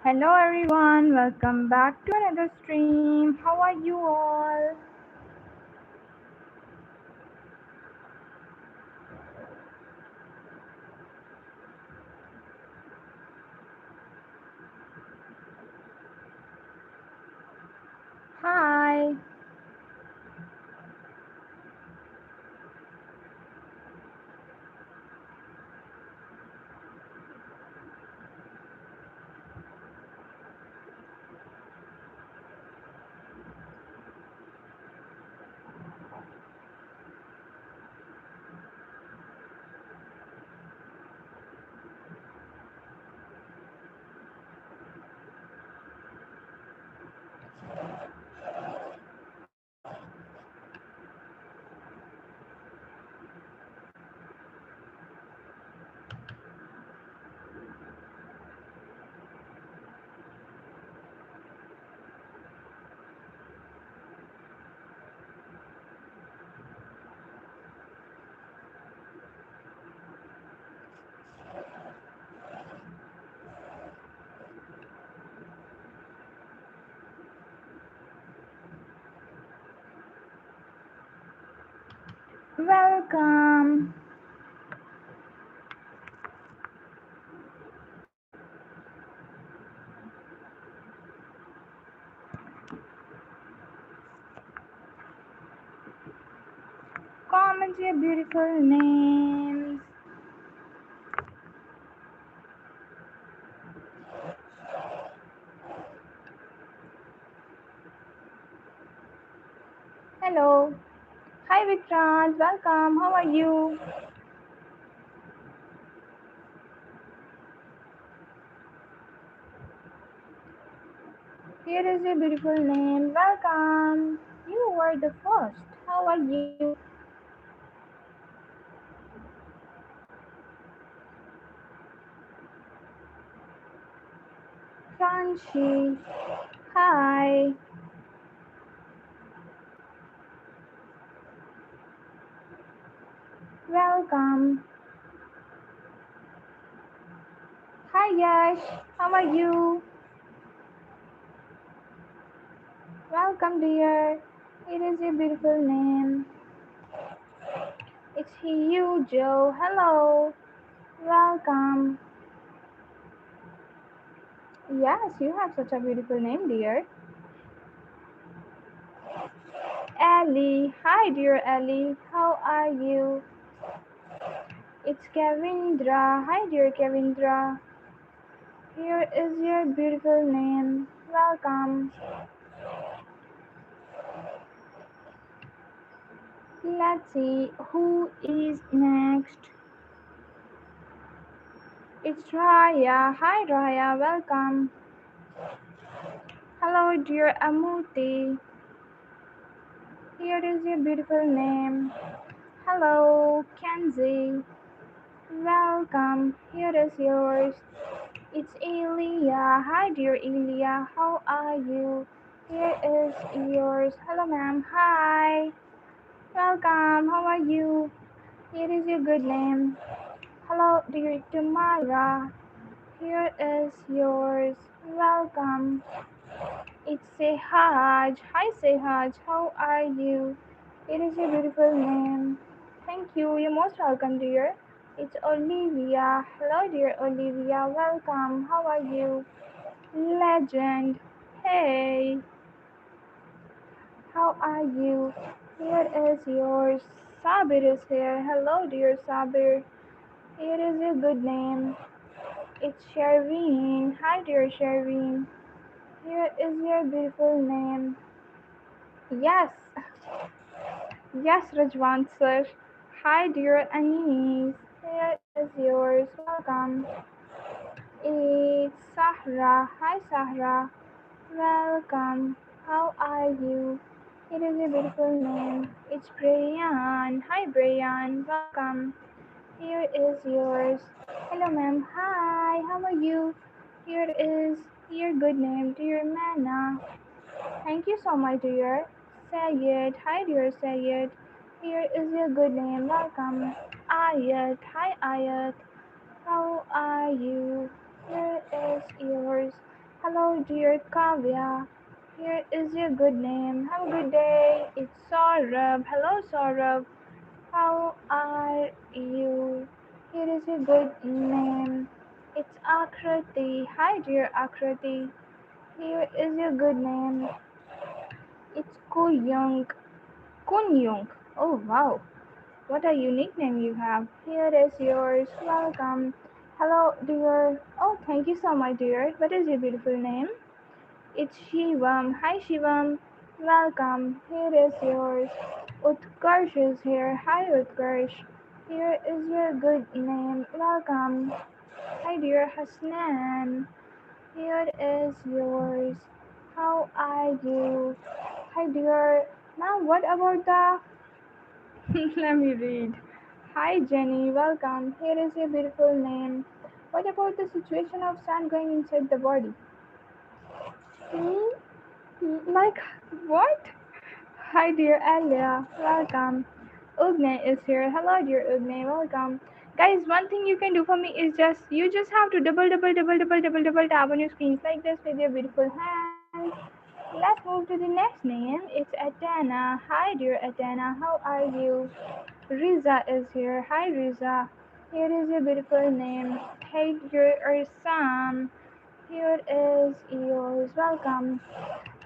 Hello everyone, welcome back to another stream. How are you all? Hi, welcome. Comment your beautiful names. Hello. Hi Vikrant, welcome. How are you? Here is your beautiful name. Welcome. You were the first. How are you? Franchi. Hi. Welcome. Hi Yash. How are you? Welcome dear. It is your beautiful name. It's you, Joe. Hello. Welcome. Yes, you have such a beautiful name, dear. Ellie. Hi, dear Ellie. How are you? It's Kavindra. Hi, dear Kavindra. Here is your beautiful name. Welcome. Let's see who is next. It's Raya. Hi, Raya. Welcome. Hello, dear Amuti. Here is your beautiful name. Hello, Kenzie. Welcome. Here is yours. It's Elia. Hi, dear Elia. How are you? Here is yours. Hello, ma'am. Hi. Welcome. How are you? Here is your good name. Hello, dear Tamara. Here is yours. Welcome. It's Sehaj. Hi, Sehaj. How are you? It is your beautiful name. Thank you. You're most welcome, dear. It's Olivia. Hello, dear Olivia. Welcome. How are you? Legend. Hey, how are you? Here is yours. Sabir is here. Hello, dear Sabir. Here is your good name. It's Sherveen. Hi, dear Sherveen. Here is your beautiful name. Yes, yes, Rajwan sir. Hi, dear Anis. Here is yours. Welcome. It's Sahra. Hi, Sahra. Welcome. How are you? It is a beautiful name. It's Brian. Hi, Brian. Welcome. Here is yours. Hello, ma'am. Hi. How are you? Here is your good name, dear Mana. Thank you so much, dear Sayed. Hi, dear Sayed. Here is your good name. Welcome. Ayat. Hi, Ayat. How are you? Here is yours. Hello, dear Kavya. Here is your good name. Have a good day. It's Saurabh. Hello, Saurabh. How are you? Here is your good name. It's Akrati. Hi, dear Akrati. Here is your good name. It's Kuyung. Kunyung. Oh, wow. What a unique name you have. Here is yours. Welcome. Hello, dear. Oh, thank you so much, dear. What is your beautiful name? It's Shivam. Hi, Shivam. Welcome. Here is yours. Utkarsh is here. Hi, Utkarsh. Here is your good name. Welcome. Hi, dear Hasnan. Here is yours. How are you? Hi, dear. Now, what about the let me read. Hi Jenny, welcome. Here is your beautiful name. What about the situation of sand going inside the body? Hmm? Like what? Hi dear Alia, welcome. Ugne is here. Hello dear Ugne, welcome. Guys, one thing you can do for me is just have to double tap on your screens like this with your beautiful hands. Let's move to the next name. It's Atana. Hi dear Atana, how are you? Riza is here. Hi Riza. Here is your beautiful name. Hey dear Sam. Here is yours. Welcome.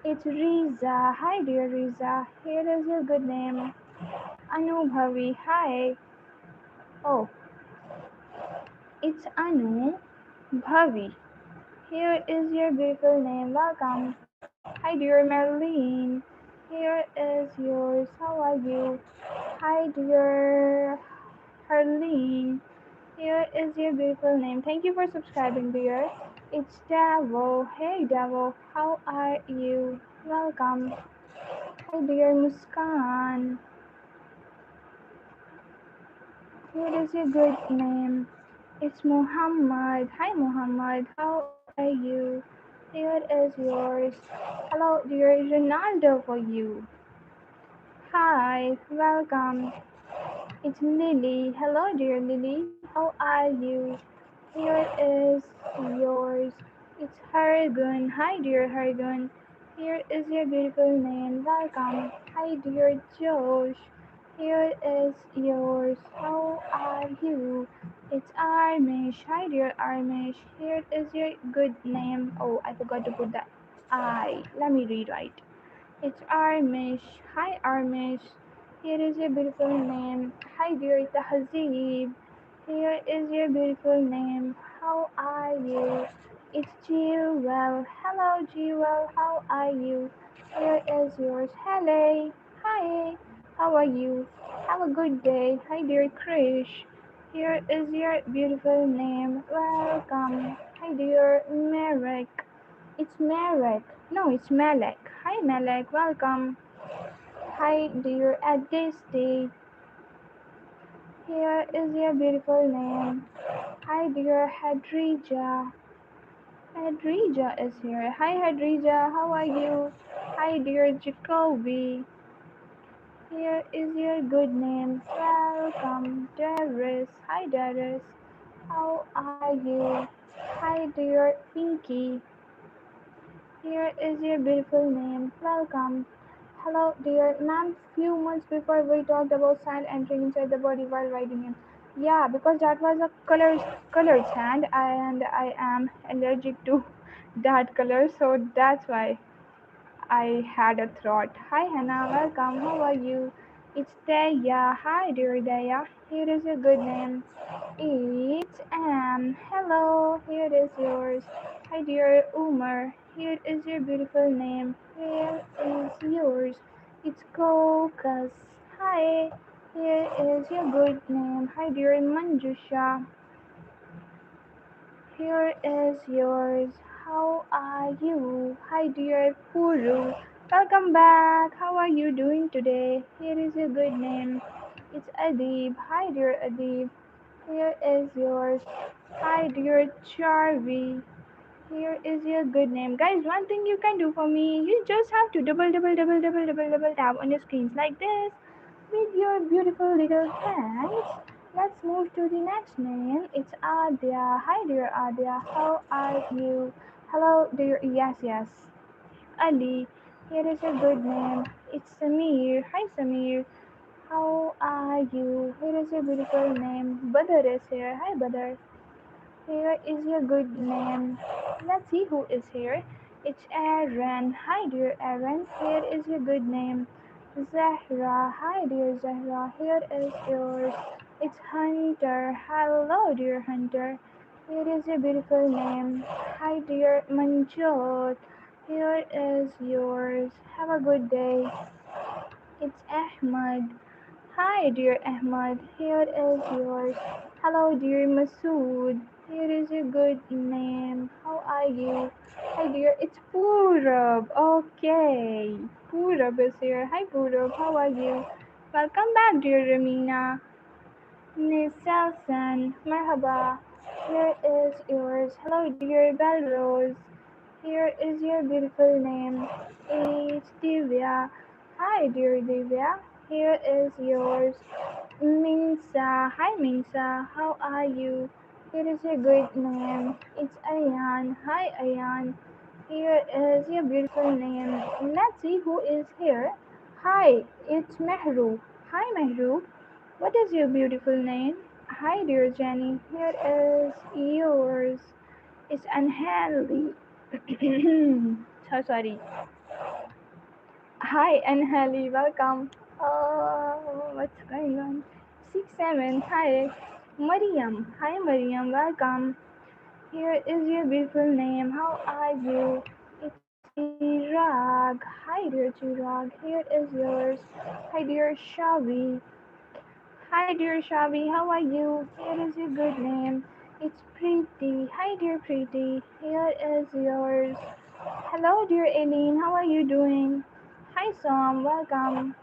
It's Riza. Hi dear Riza. Here is your good name. Anubhavi. Hi. Oh, it's Anu Bhavi. Here is your beautiful name. Welcome. Hi dear Marlene. Here is yours. How are you? Hi dear Harleen. Here is your beautiful name. Thank you for subscribing, dear. It's Davo. Hey, Davo. How are you? Welcome. Hi, dear Muskan. Here is your good name. It's Muhammad. Hi, Muhammad. How are you? Here is yours. Hello, dear Ronaldo for you. Hi, welcome. It's Lily. Hello, dear Lily. How are you? Here is yours. It's Hargun. Hi, dear Hargun. Here is your beautiful name. Welcome. Hi, dear Josh. Here is yours. How are you? It's Armish. Hi, dear Armish. Here is your good name. Oh, I forgot to put the I. Let me rewrite. It's Armish. Hi, Armish. Here is your beautiful name. Hi, dear Tahzeeb. Here is your beautiful name. How are you? It's Jewel. Hello, Jewel. How are you? Here is yours. Hello. Hi. How are you? Have a good day. Hi, dear Krish. Here is your beautiful name. Welcome. Hi, dear Merrick. It's Marek. No, it's Malek. Hi, Malek. Welcome. Hi, dear. At this stage, here is your beautiful name. Hi, dear Hadrija. Hadrija is here. Hi, Hadrija. How are you? Hi, dear Jacoby. Here is your good name. Welcome, Darius. Hi, Darius. How are you? Hi, dear Pinky. Here is your beautiful name. Welcome. Hello, dear ma'am. Few months before we talked about sand entering inside the body while riding in. Yeah, because that was a colored sand, and I am allergic to that color, so that's why I had a thought. Hi, Hannah. Welcome. How are you? It's Daya. Hi, dear Daya. Here is your good name. It's hello, here is yours. Hi dear Umar, here is your beautiful name. Here is yours. It's Caucus. Hi, here is your good name. Hi dear Manjusha, here is yours. How are you? Hi dear Puru. Welcome back. How are you doing today? Here is your good name. It's Adib. Hi dear Adib. Here is yours. Hi, dear Charvi. Here is your good name. Guys, one thing you can do for me, you just have to double tap on your screens like this with your beautiful little hands. Let's move to the next name. It's Adya. Hi, dear Adya. How are you? Hello, dear. Yes, yes. Ali, here is a good name. It's Samir. Hi, Samir. How are you? Here is a beautiful name. Badar is here. Hi, Badar. Here is your good name. Let's see who is here. It's Aaron. Hi, dear Aaron. Here is your good name. Zahra. Hi, dear Zahra. Here is yours. It's Hunter. Hello, dear Hunter. Here is your beautiful name. Hi, dear Manjot. Here is yours. Have a good day. It's Ahmad. Hi, dear Ahmad. Here is yours. Hello, dear Masood. Here is your good name. How are you? Hi, dear. It's Purab. Okay. Purab is here. Hi, Purab. How are you? Welcome back, dear Ramina. Nisalsan. Marhaba. Here is yours. Hello, dear Belrose. Here is your beautiful name. It's Divya. Hi, dear Divya. Here is yours. Minsa. Hi, Minsa. How are you? Here is your good name. It's Ayan. Hi, Ayan. Here is your beautiful name. Let's see who is here. Hi, it's Mehru. Hi, Mehru. What is your beautiful name? Hi, dear Jenny. Here is yours. It's unhealthy. So sorry. Hi, Anhali. Welcome. What's going on? 6 7. Hi, Mariam. Hi, Mariam. Welcome. Here is your beautiful name. How are you? It's Chirag. Hi, dear Chirag. Here is yours. Hi, dear Shavi. Hi, dear Shavi. How are you? Here is your good name. It's Preeti. Hi, dear Preeti. Here is yours. Hello, dear Aileen. How are you doing? Hi, Sam. Welcome.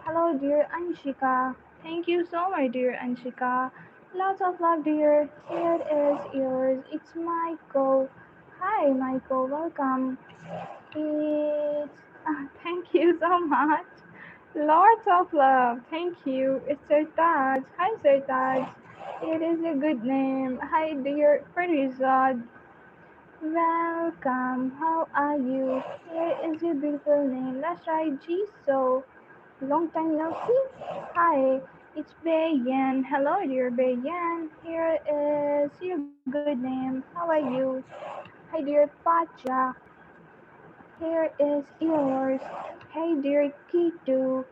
Hello, dear Anshika. Thank you so much, dear Anshika. Lots of love, dear. Here is yours. It's Michael. Hi, Michael. Welcome. It's thank you so much. Lots of love. Thank you. It's Sartaj. Hi, Sartaj. It is a good name. Hi, dear Farizad. Welcome. How are you? Here is your beautiful name. Let's try G. So long time no see. Hi, it's Bayan. Hello, dear Bayan. Here is your good name. How are you? Hi, dear Pacha. Here is yours. Hey, dear Kitu.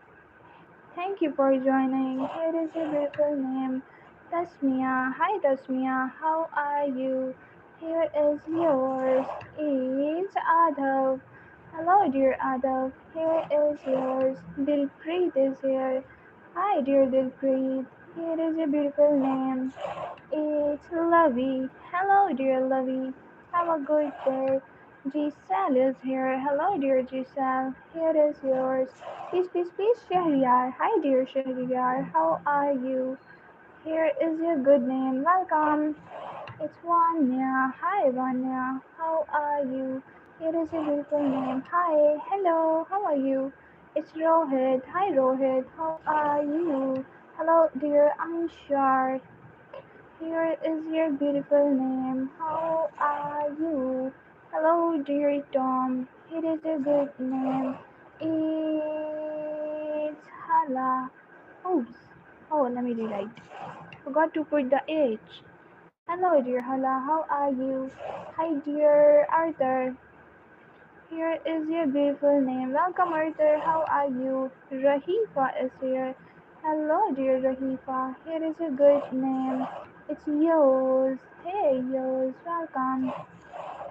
Thank you for joining. Here is your beautiful name. Tasmia. Hi, Tasmia. How are you? Here is yours. It's Adhav. Hello, dear Adhav. Here is yours. Dilpreet is here. Hi, dear Dilpreet. Here is your beautiful name. It's Lovey. Hello, dear Lovey. Have a good day. Giselle is here. Hello, dear Giselle. Here is yours. Peace, peace, peace, Shahryar. Hi, dear Shahryar. How are you? Here is your good name. Welcome. It's Vanya. Hi, Vanya. How are you? Here is your beautiful name. Hi. Hello. How are you? It's Rohit. Hi, Rohit. How are you? Hello, dear Anshar. Here is your beautiful name. How are you? Hello, dear Tom. Here is your good name. It's Hala. Oops. Oh, let me rewrite. Forgot to put the H. Hello, dear Hala. How are you? Hi, dear Arthur. Here is your beautiful name. Welcome, Arthur. How are you? Rahifa is here. Hello, dear Rahifa. Here is your good name. It's yours. Hey, yours. Welcome.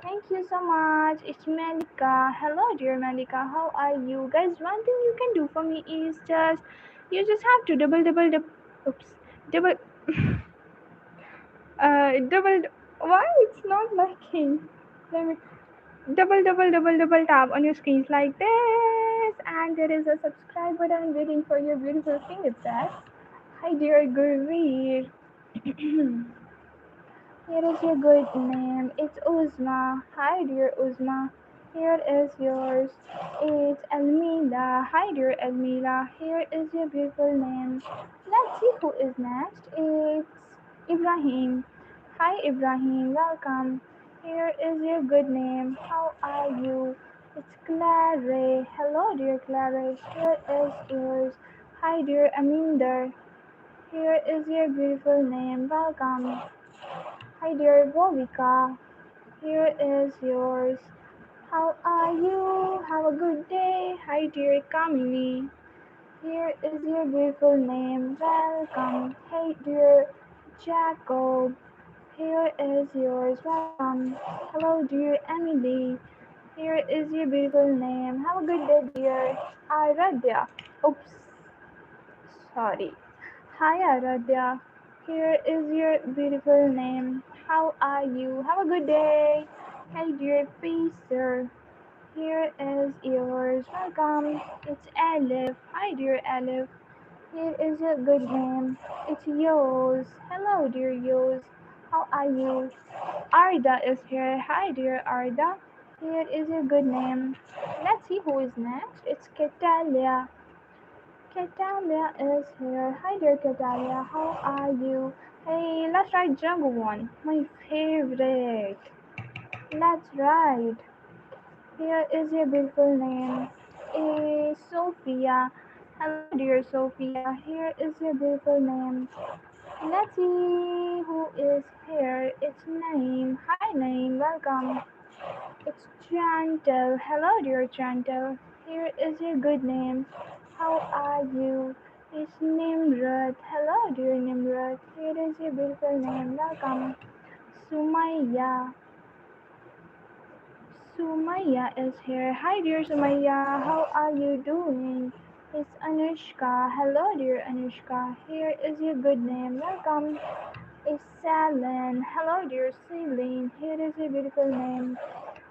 Thank you so much. It's Malika. Hello, dear Malika. How are you? Guys, one thing you can do for me is you just have to oops, double, double, why it's not working? Let me double tap on your screens like this, and there is a subscribe button waiting for your beautiful fingertips. Hi, dear Gurveer. Here is your good name. It's Uzma. Hi, dear Uzma. Here is yours. It's Elmila. Hi, dear Elmila. Here is your beautiful name. Let's see who is next. It's Ibrahim. Hi, Ibrahim. Welcome. Here is your good name. How are you? It's Claire. Hello, dear Claire. Here is yours. Hi, dear Aminder. Here is your beautiful name. Welcome. Hi, dear Bovika. Here is yours. How are you? Have a good day. Hi, dear Kamini. Here is your beautiful name. Welcome. Hey, dear Jacob. Here is yours. Welcome. Hello, dear Emily. Here is your beautiful name. Have a good day, dear Aradhya. Oops, sorry. Hi, Aradhya. Here is your beautiful name. How are you? Have a good day. Hey, dear Pacer. Here is yours. Welcome. It's Aleph. Hi, dear Aleph. Here is your good name. It's yours. Hello, dear yours. How are you? Arda is here. Hi, dear Arda. Here is your good name. Let's see who is next. It's Catalia. Catalia is here. Hi, dear Catalia. How are you? Hey, let's try Jungle One. My favorite. Let's ride. Here is your beautiful name. Sophia. Hello, dear Sophia. Here is your beautiful name. Let's see who is here. It's Naeem. Hi, Naeem. Welcome. It's Chantal. Hello, dear Chantal. Here is your good name. How are you? It's Nimrod. Hello, dear Nimrod. Here is your beautiful name. Welcome. Sumaya. Sumaya is here. Hi, dear Sumaya. How are you doing? It's Anushka. Hello, dear Anushka. Here is your good name. Welcome. It's Celine. Hello, dear Celine. Here is your beautiful name.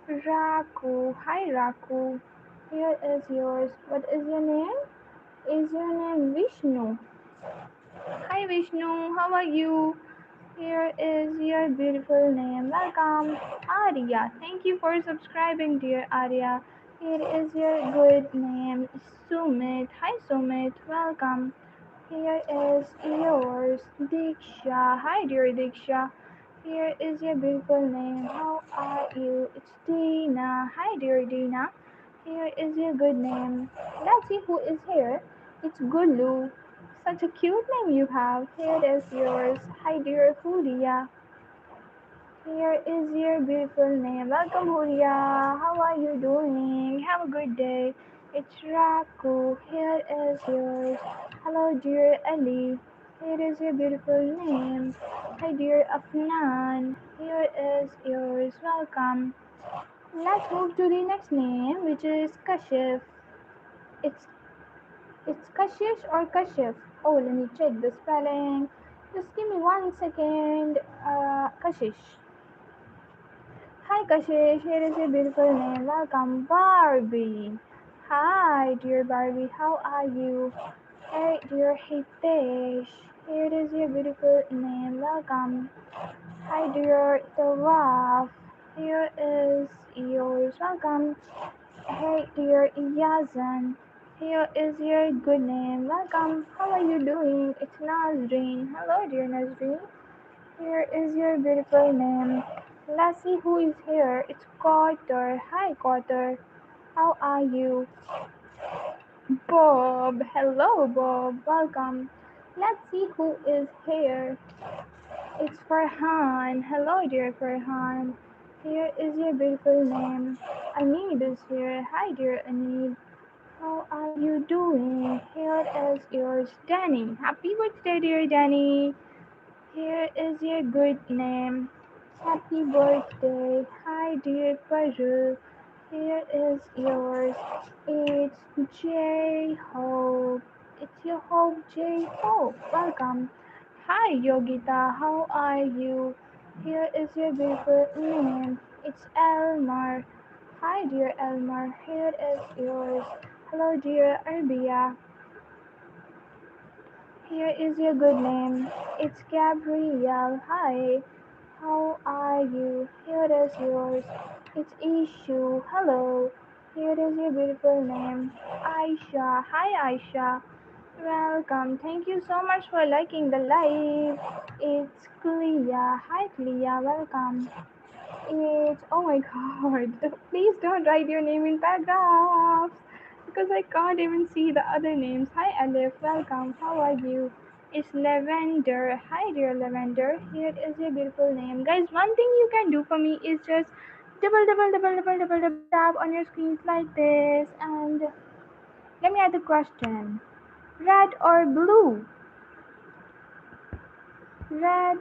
Raku. Hi, Raku. Here is yours. What is your name? Is your name Vishnu? Hi, Vishnu. How are you? Here is your beautiful name. Welcome, Arya. Thank you for subscribing, dear Arya. Here is your good name, Sumit. Hi, Sumit. Welcome. Here is yours, Diksha. Hi, dear Diksha. Here is your beautiful name. How are you? It's Dina. Hi, dear Dina. Here is your good name. Let's see who is here. It's Gulu. Such a cute name you have. Here is yours. Hi, dear Huria. Here is your beautiful name. Welcome, Huria. How are you doing? Have a good day. It's Raku. Here is yours. Hello, dear Ali. Here is your beautiful name. Hi, dear Afnan. Here is yours. Welcome. Let's move to the next name, which is Kashif. It's it's Kashish or Kashif. Oh, let me check the spelling. Just give me 1 second. Kashish. Hi, Kashish. Here is your beautiful name. Welcome, Barbie. Hi, dear Barbie. How are you? Hey, dear Hitesh. Here is your beautiful name. Welcome. Hi, dear Tawaf. Here is yours. Welcome. Hey, dear Yazan. Here is your good name. Welcome. How are you doing? It's Nazreen. Hello, dear Nazreen. Here is your beautiful name. Let's see who is here. It's Carter. Hi, Carter. How are you? Bob. Hello, Bob. Welcome. Let's see who is here. It's Farhan. Hello, dear Farhan. Here is your beautiful name. Anid is here. Hi, dear Anid. How are you doing? Here is yours, Danny. Happy birthday, dear Danny. Here is your good name. Happy birthday. Hi, dear Parul. Here is yours. It's J Hope. It's your Hope, J Hope. Welcome. Hi, Yogita. How are you? Here is your beautiful name. It's Elmar. Hi, dear Elmar. Here is yours. Hello, dear Arbia. Here is your good name. It's Gabrielle. Hi. How are you? Here is yours. It's Ishu. Hello. Here is your beautiful name. Aisha. Hi, Aisha. Welcome. Thank you so much for liking the live. It's Clea. Hi, Clea. Welcome. It's oh my god. Please don't write your name in paragraphs because I can't even see the other names. Hi Alif, welcome. How are you? It's Lavender. Hi dear Lavender. Here is your beautiful name. Guys, one thing you can do for me is just double tap on your screens like this and let me add the question. Red or blue? Red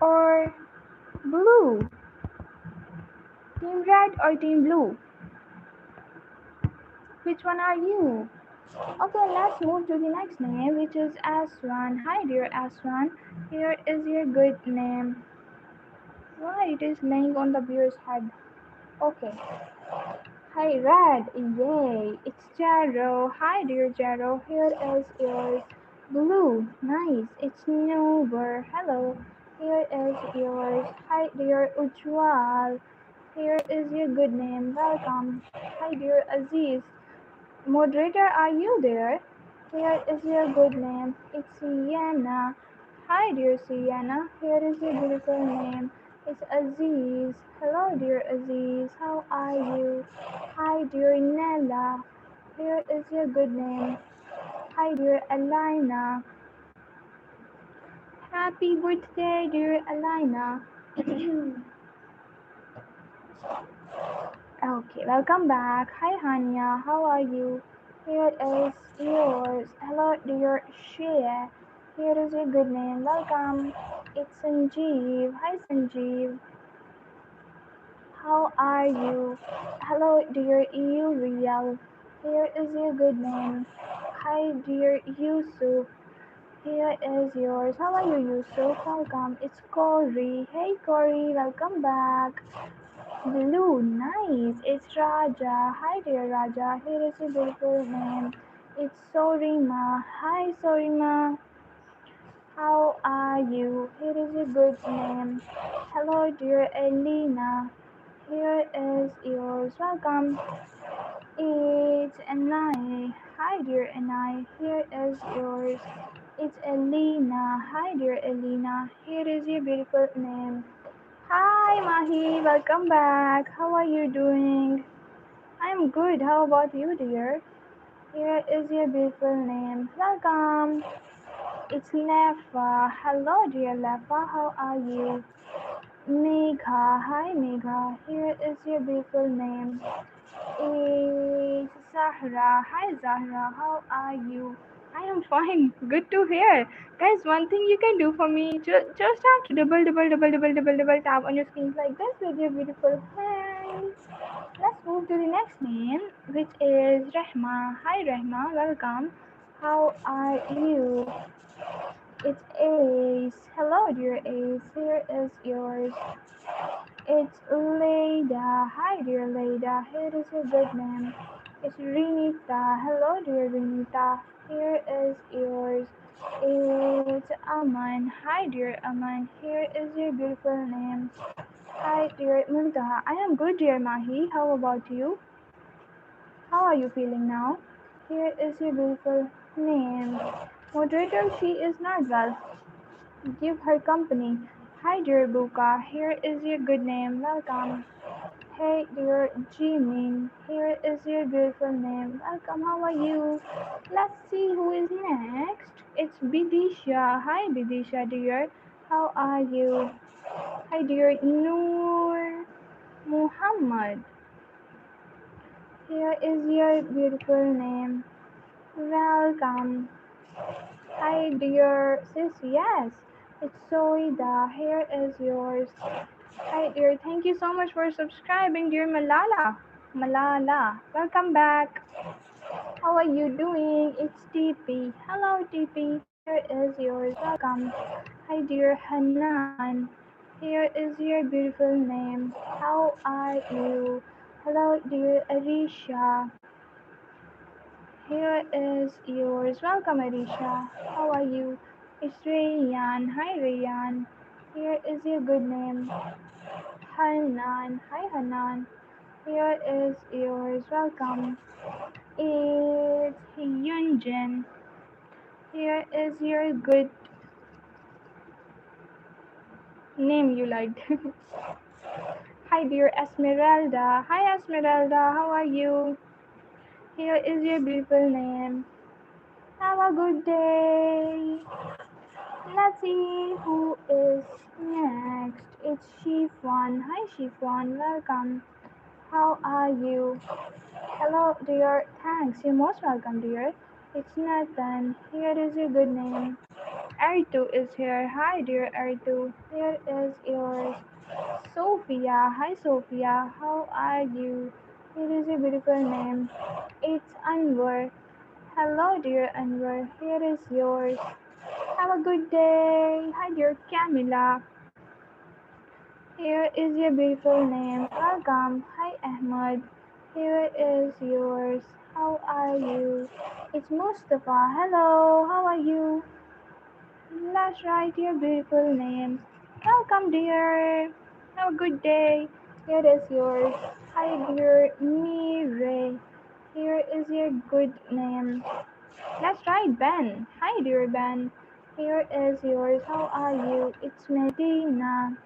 or blue? Team red or team blue? Which one are you? Okay, let's move to the next name, which is Aswan. Hi, dear Aswan. Here is your good name. Why it is laying on the beer's head? Okay. Hi, Red. Yay. It's Jaro. Hi, dear Jaro. Here is yours. Blue. Nice. It's Nuber. Hello. Here is yours. Hi, dear Ujwal. Here is your good name. Welcome. Hi, dear Aziz. Moderator, are you there? Here is your good name. It's Sienna. Hi, dear Sienna. Here is your beautiful name. It's Aziz. Hello, dear Aziz. How are you? Hi, dear Nella. Here is your good name. Hi, dear Alina. Happy birthday, dear Alina. Okay, welcome back. Hi, Hania. How are you? Here is yours. Hello, dear Shreya. Here is your good name. Welcome. It's Sanjeev. Hi, Sanjeev. How are you? Hello, dear Uriel. Here is your good name. Hi, dear Yusuf. Here is yours. How are you, Yusuf? Welcome. It's Corey. Hey, Corey. Welcome back. Blue, nice. It's Raja. Hi dear Raja. Here is your beautiful name. It's Sorima. Hi Sorima. How are you? Here is your good name. Hello dear Elena. Here is yours. Welcome. It's Anai. Hi dear Anai. Here is yours. It's Elena. Hi dear Elena. Here is your beautiful name. Hi Mahi, welcome back. How are you doing? I'm good. How about you, dear? Here is your beautiful name. Welcome. It's Lefa. Hello, dear Lefa. How are you? Megha. Hi, Megha. Here is your beautiful name. It's Zahra. Hi, Zahra. How are you? I am fine. Good to hear. Guys, one thing you can do for me, just have to double tap on your screens like this with your beautiful hands. Let's move to the next name, which is Rehma. Hi, Rehma. Welcome. How are you? It's Ace. Hello, dear Ace. Here is yours. It's Leda. Hi, dear Leda. Here is your good name. It's Renita. Hello, dear Renita. Here is yours. It's Aman. Hi, dear Aman. Here is your beautiful name. Hi, dear Muntaha. I am good, dear Mahi. How about you? How are you feeling now? Here is your beautiful name. Moderator, she is not well. Give her company. Hi, dear Buka. Here is your good name. Welcome. Hey, dear Jimin. Here is your beautiful name. Welcome. How are you? Let's see who is next. It's Bidisha. Hi, Bidisha, dear. How are you? Hi, dear Noor Muhammad. Here is your beautiful name. Welcome. Hi, dear sis. Yes, it's Soida. Here is yours. Hi, dear. Thank you so much for subscribing, dear Malala. Malala, welcome back. How are you doing? It's TP. Hello, TP. Here is yours. Welcome. Hi, dear Hanan. Here is your beautiful name. How are you? Hello, dear Arisha. Here is yours. Welcome, Arisha. How are you? It's Rayan. Hi, Rayan. Here is your good name. Hanan. Hi, Hanan. Here is yours. Welcome. It's Yunjin. Here is your good name you liked. Hi, dear Esmeralda. Hi, Esmeralda. How are you? Here is your beautiful name. Have a good day. Let's see who is next. It's Chiffon. Hi, Chiffon. Welcome. How are you? Hello, dear. Thanks. You're most welcome, dear. It's Nathan. Here is your good name. Aritu is here. Hi, dear Aritu. Here is yours. Sophia. Hi, Sophia. How are you? Here is your beautiful name. It's Anwar. Hello, dear Anwar. Here is yours. Have a good day. Hi, dear Camilla. Here is your beautiful name. Welcome. Hi, Ahmad. Here is yours. How are you? It's Mustafa. Hello. How are you? Let's write your beautiful names. Welcome, dear. Have a good day. Here is yours. Hi, dear Mire. Here is your good name. Let's write Ben. Hi, dear Ben. Here is yours. How are you? It's Medina.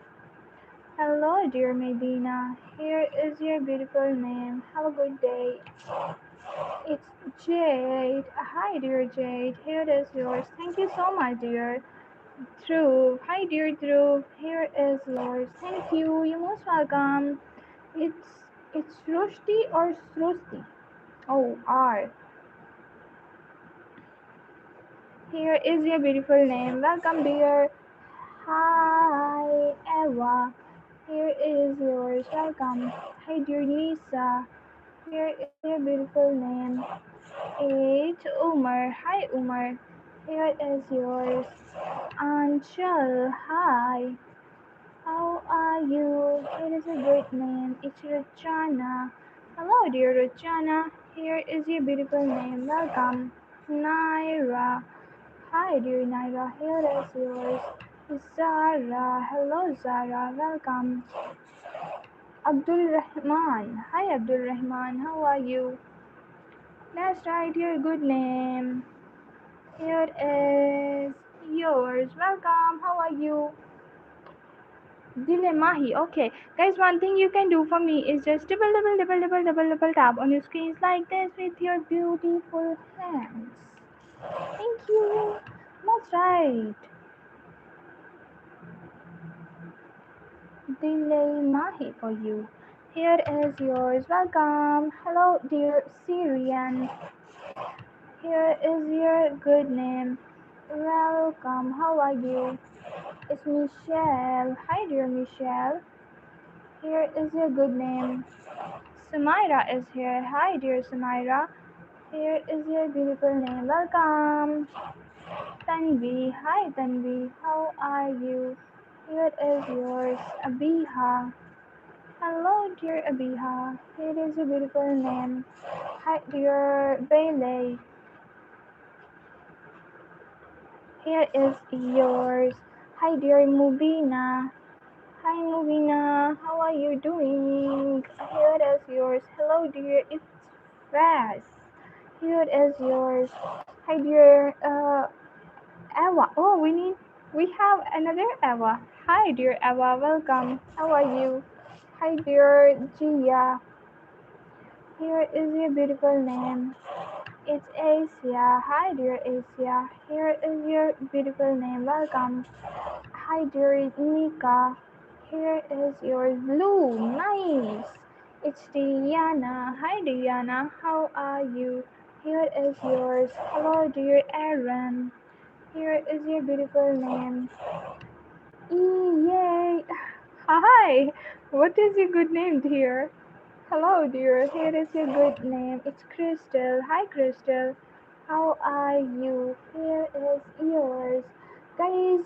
Hello, dear Medina. Here is your beautiful name. Have a good day. It's Jade. Hi, dear Jade. Here is yours. Thank you so much, dear. Dhruv. Hi, dear Dhruv. Here is yours. Thank you. You're most welcome. It's Rushdie or Srusti? Oh, R. Here is your beautiful name. Welcome, dear. Hi, Eva. Here is yours. Welcome. Hi, dear Lisa. Here is your beautiful name. It's Umar. Hi, Umar. Here is yours. Anshul. Hi. How are you? It is a great name. It's Rachana. Hello, dear Rachana. Here is your beautiful name. Welcome. Naira. Hi, dear Naira. Here is yours. Zara. Hello, Zara. Welcome. Abdul Rahman. Hi, Abdul Rahman. How are you? Let's write your good name. Here is yours. Welcome. How are you? Dilemahi. Okay, guys, one thing you can do for me is just double tap on your screens like this with your beautiful hands. Thank you. That's right. Dilemahi for you. Here is yours. Welcome. Hello, dear Syrian. Here is your good name. Welcome. How are you? It's Michelle. Hi, dear Michelle. Here is your good name. Sumaira is here. Hi, dear Sumaira. Here is your beautiful name. Welcome. Tanvi. Hi, Tanvi. How are you? Here is yours. Abiha. Hello, dear Abiha. Here is your beautiful name. Hi, dear Bailey. Here is yours. Hi, dear Mubina. Hi, Mubina. How are you doing? Here is yours. Hello, dear. It's Fast. Here is yours. Hi, dear Eva. Oh, we have another Eva. Hi, dear Eva. Welcome. How are you? Hi, dear Gia. Here is your beautiful name. It's Asia. Hi, dear Asia. Here is your beautiful name. Welcome. Hi, dear Nika. Here is yours. Blue. Nice. It's Diana. Hi, Diana. How are you? Here is yours. Hello, dear Aaron. Here is your beautiful name. Yay! Hi! What is your good name, dear? Hello, dear. Here is your good name. It's Crystal. Hi, Crystal. How are you? Here is yours. Guys,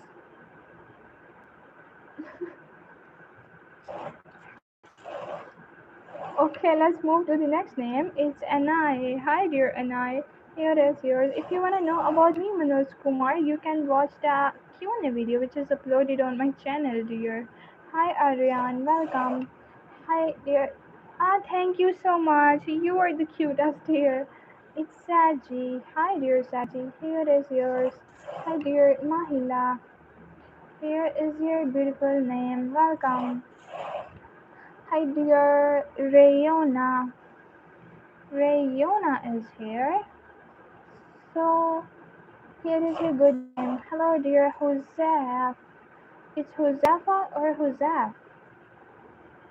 okay, let's move to the next name. It's Anai. Hi, dear Anai. Here is yours. If you want to know about me, Manoj Kumar, you can watch the Q&A video which is uploaded on my channel, dear. Hi, Aryan. Welcome. Hi, dear. Thank you so much. You are the cutest here. It's Saji. Hi, dear Saji. Here is yours. Hi, dear Mahila. Here is your beautiful name. Welcome. Hi dear Rayona. Rayona is here. So here is your good name. Hello dear Joseph. It's Josefa or Joseph?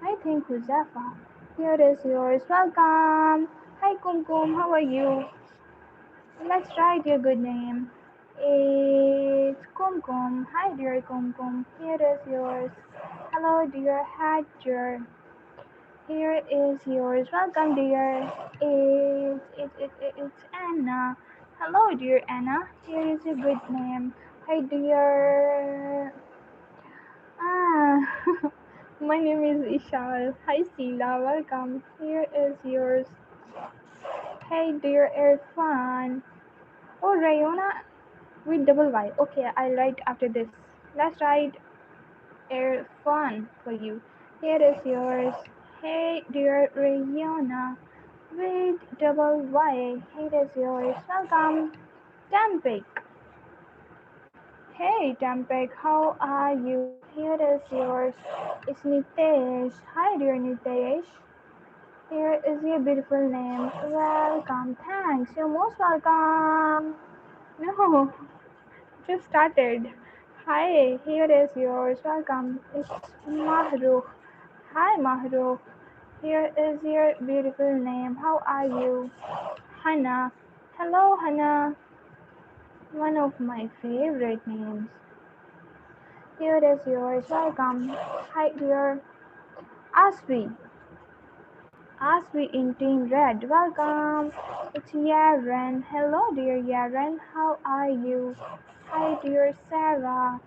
I think Josefa. Here is yours. Welcome. Hi Kumkum, how are you? Let's write your good name. It's Kumkum. Hi dear Kumkum. Here is yours. Hello dear Hatcher. Here is yours. Welcome dear. It's Anna. Hello dear Anna. Here is your good name. Hi dear. Ah, my name is Ishal. Hi Sheila. Welcome. Here is yours. Hey dear Irfan. Oh Rayona with double Y. Okay, I'll write after this. Let's write Irfan for you. Here is yours. Hey dear Rayona with double Y. Here is yours. Welcome. Tampik. Hey Tampik, how are you? Here is yours. It's Nitesh. Hi dear Nitesh. Here is your beautiful name. Welcome. Thanks. You're most welcome. No, just started. Hi, here is yours. Welcome. It's Mahrukh. Hi, Mahrukh. Here is your beautiful name. How are you? Hannah. Hello, Hannah. One of my favorite names. Here is yours. Welcome. Hi, dear. Asvi. Asvi in Team Red. Welcome. It's Yaren. Hello, dear Yaren. How are you? Hi, dear Sarah.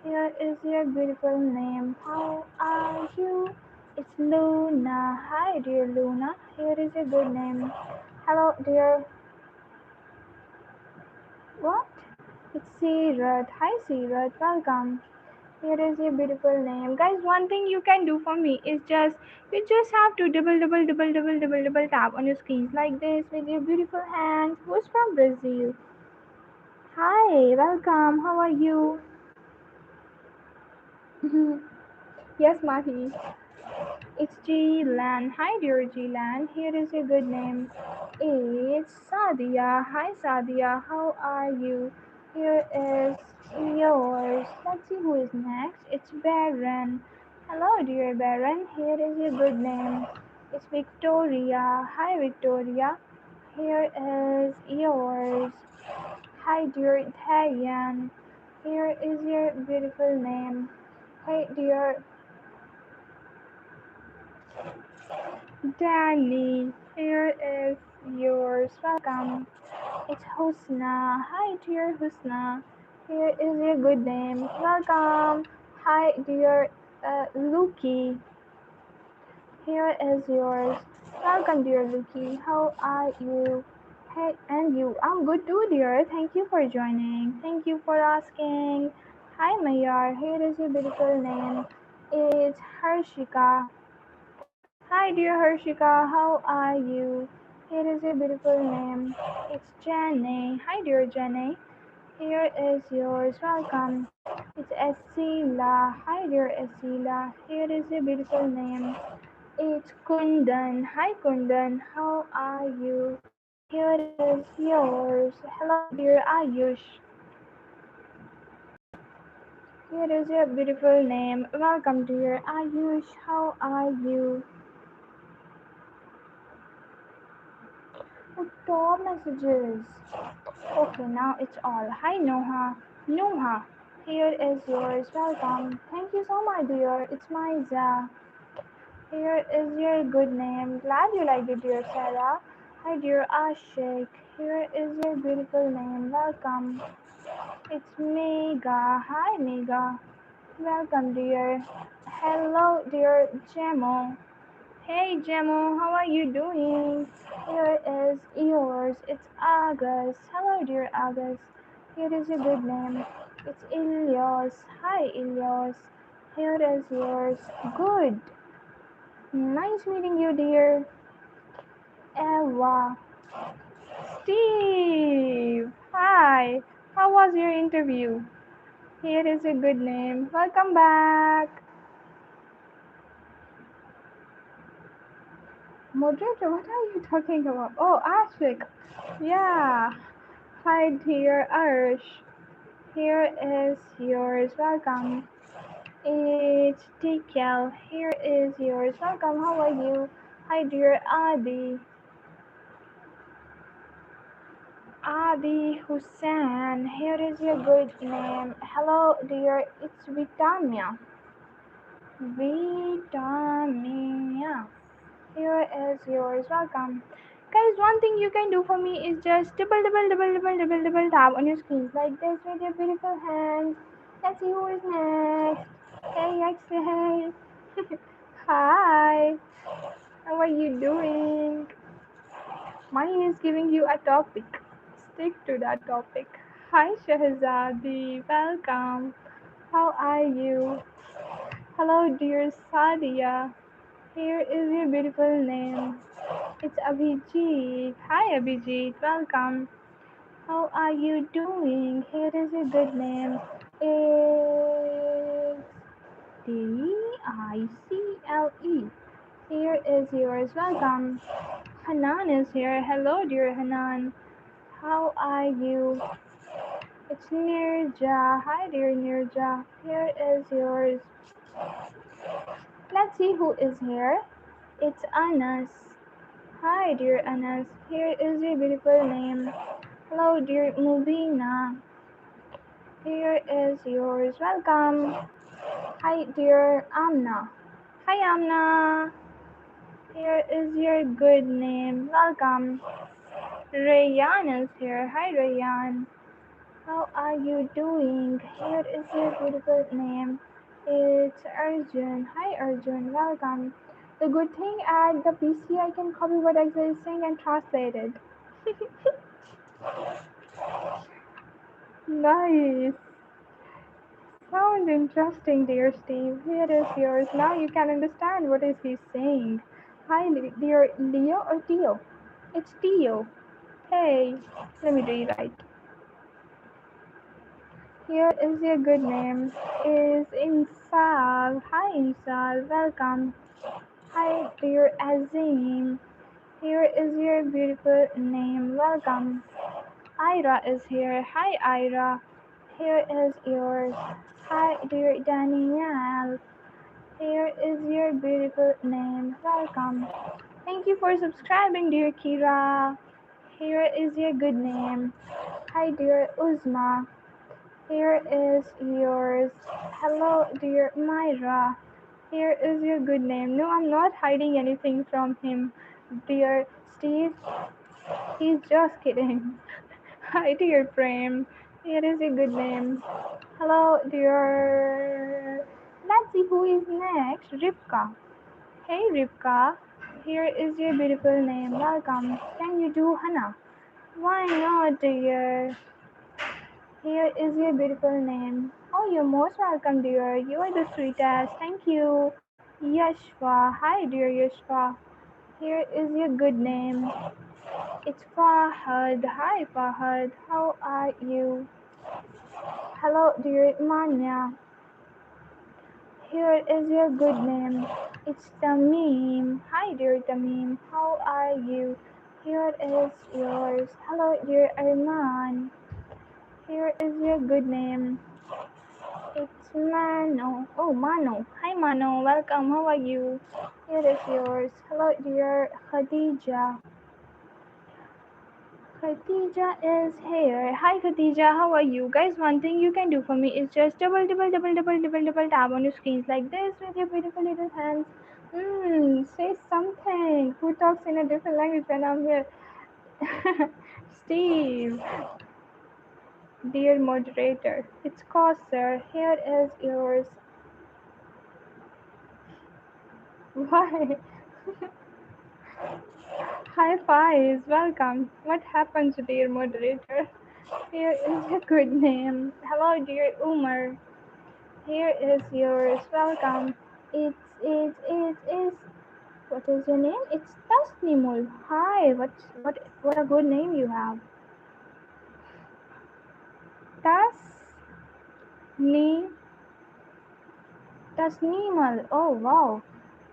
Here is your beautiful name. How are you? It's Luna. Hi, dear Luna. Here is your good name. Hello, dear. What? It's Sirat. Hi, Sirat. Welcome. Here is your beautiful name. Guys, one thing you can do for me is you just have to double tap on your screens like this with your beautiful hands. Who's from Brazil? Hi, welcome. How are you? Yes, Mahi. It's Jilan. Hi, dear Jilan. Here is your good name. It's Sadia. Hi, Sadia. How are you? Here is yours. Let's see who is next. It's Baron. Hello, dear Baron. Here is your good name. It's Victoria. Hi, Victoria. Here is yours. Hi, dear Italian. Here is your beautiful name. Hi, dear Danny. Here is yours. Welcome. It's Husna. Hi, dear Husna. Here is your good name. Welcome. Hi, dear Luki. Here is yours. Welcome, dear Luki. How are you? Hey, and you? I'm good too, dear. Thank you for joining. Thank you for asking. Hi, Mayar. Here is your beautiful name. It's Harshika. Hi, dear Harshika. How are you? Here is your beautiful name. It's Jenny. Hi, dear Jenny. Here is yours. Welcome. It's Esila. Hi, dear Esila. Here is your beautiful name. It's Kundan. Hi, Kundan. How are you? Here is yours. Hello, dear Ayush. Here is your beautiful name. Welcome, dear Ayush. How are you? Oh, top messages. Okay, now it's all. Hi, Noha. Noha. Here is yours. Welcome. Thank you so much, dear. It's Maiza. Here is your good name. Glad you liked it, dear Sarah. Hi, dear Ashik. Here is your beautiful name. Welcome. It's Mega. Hi, Mega. Welcome, dear. Hello, dear Jemo. Hey, Jemo. How are you doing? Here is yours. It's August. Hello, dear August. Here is your good name. It's Ilios. Hi, Ilios. Here is yours. Good. Nice meeting you, dear. Eva. Steve. Hi. How was your interview? Here is a good name. Welcome back. Moderator, what are you talking about? Oh, Ashik. Yeah. Hi, dear Arsh. Here is yours. Welcome. It's Tikel. Here is yours. Welcome. How are you? Hi, dear Adi. Adi Hussain. Here is your good name. Hello, dear. It's Vitamia. Vitamia. Here is yours. Welcome. Guys, one thing you can do for me is just double tap on your screens like this with your beautiful hands. Let's see who is next. Hey, Axel. Hi. How are you doing? Mine is giving you a topic. Stick to that topic. Hi, Shahzadi. Welcome. How are you? Hello, dear Sadia. Here is your beautiful name. It's Abhijit. Hi Abhijit, welcome. How are you doing? Here is a good name. It's Dicle. Here is yours. Welcome. Hanan is here. Hello, dear Hanan. How are you? It's Nirja. Hi, dear Nirja. Here is yours. Let's see who is here. It's Anas. Hi, dear Anas. Here is your beautiful name. Hello, dear Mubina. Here is yours. Welcome. Hi, dear Amna. Hi, Amna. Here is your good name. Welcome. Rayan is here. Hi, Rayan. How are you doing? Here is your beautiful name. It's Arjun. Hi, Arjun. Welcome. The good thing at the PC, I can copy what Excel is saying and translate it. Nice. Sounds interesting, dear Steve. Here is yours. Now you can understand what is he saying. Hi, dear Leo or Tio? It's Tio. Hey, let me rewrite. Here is your good name. Is Insal. Hi, Insal. Welcome. Hi, dear Azim. Here is your beautiful name. Welcome. Ira is here. Hi, Ira. Here is yours. Hi, dear Danielle. Here is your beautiful name. Welcome. Thank you for subscribing, dear Kira. Here is your good name. Hi, dear Uzma. Here is yours. Hello, dear Myra. Here is your good name. No, I'm not hiding anything from him, dear Steve. He's just kidding. Hi, dear Prem. Here is a good name. Hello, dear. Let's see who is next. Ripka. Hey, Ripka. Here is your beautiful name. Welcome. Can you do Hannah? Why not, dear? Here is your beautiful name. Oh, you're most welcome, dear. You are the sweetest. Thank you. Yashva. Hi, dear Yashva. Here is your good name. It's Fahad. Hi, Fahad. How are you? Hello, dear Manya. Here is your good name. It's Tamim. Hi, dear Tamim. How are you? Here is yours. Hello, dear Arman. Here is your good name. It's Mano. Oh, Mano. Hi, Mano. Welcome. How are you? Here is yours. Hello, dear Khadija. Khadija is here. Hi Khadija, how are you? Guys, one thing you can do for me is just double tap on your screens like this with your beautiful little hands. Say something. Who talks in a different language when I'm here? Steve, dear moderator. It's Coster. Here is yours. Why? High fives. Welcome. What happens, dear moderator? Here is your good name. Hello, dear Umar. Here is yours. Welcome. It's. What is your name? It's Tasnimul. Hi. What a good name you have. Tasni Tasnimal. Oh wow.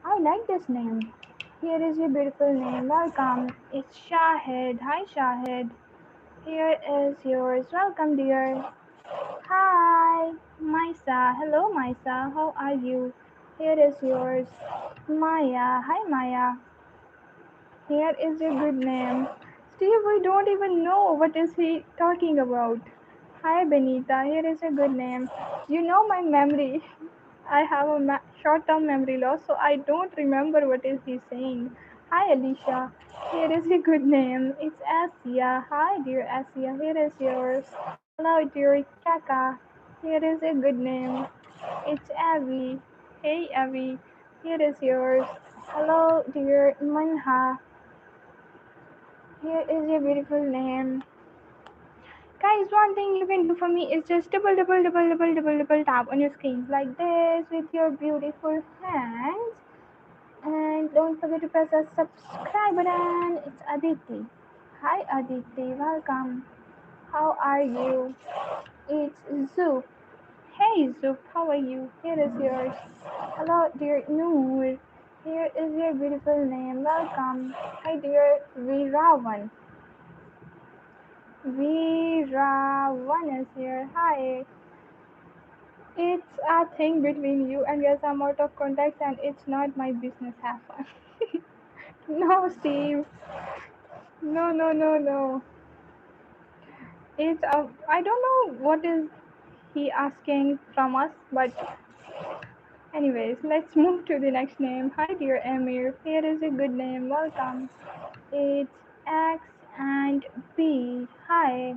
I like this name. Here is your beautiful name. Welcome. It's Shahid. Hi, Shahid. Here is yours. Welcome, dear. Hi, Maisa. Hello, Maisa. How are you? Here is yours. Maya. Hi, Maya. Here is your good name. Steve, we don't even know what is he talking about. Hi, Benita. Here is a good name. You know my memory. I have a short-term memory loss, so I don't remember what is he saying. Hi, Alicia. Here is a good name. It's Asia. Hi, dear Asia. Here is yours. Hello, dear Kaka. Here is a good name. It's Abby. Hey, Abby. Here is yours. Hello, dear Manha. Here is your beautiful name. Guys, one thing you can do for me is just double tap on your screen like this with your beautiful hands. And don't forget to press the subscribe button. It's Aditi. Hi Aditi, welcome. How are you? It's Zoop. Hey Zoop, how are you? Here is yours. Hello dear Noor. Here is your beautiful name. Welcome. Hi dear Viravan. Viravan is here. Hi. It's a thing between you and yes, I'm out of context and it's not my business. Have fun. No, Steve. No, no, no, no. It's I don't know what is he asking from us, but anyways, let's move to the next name. Hi, dear Emir. Here is a good name. Welcome. It's X and B. Hi,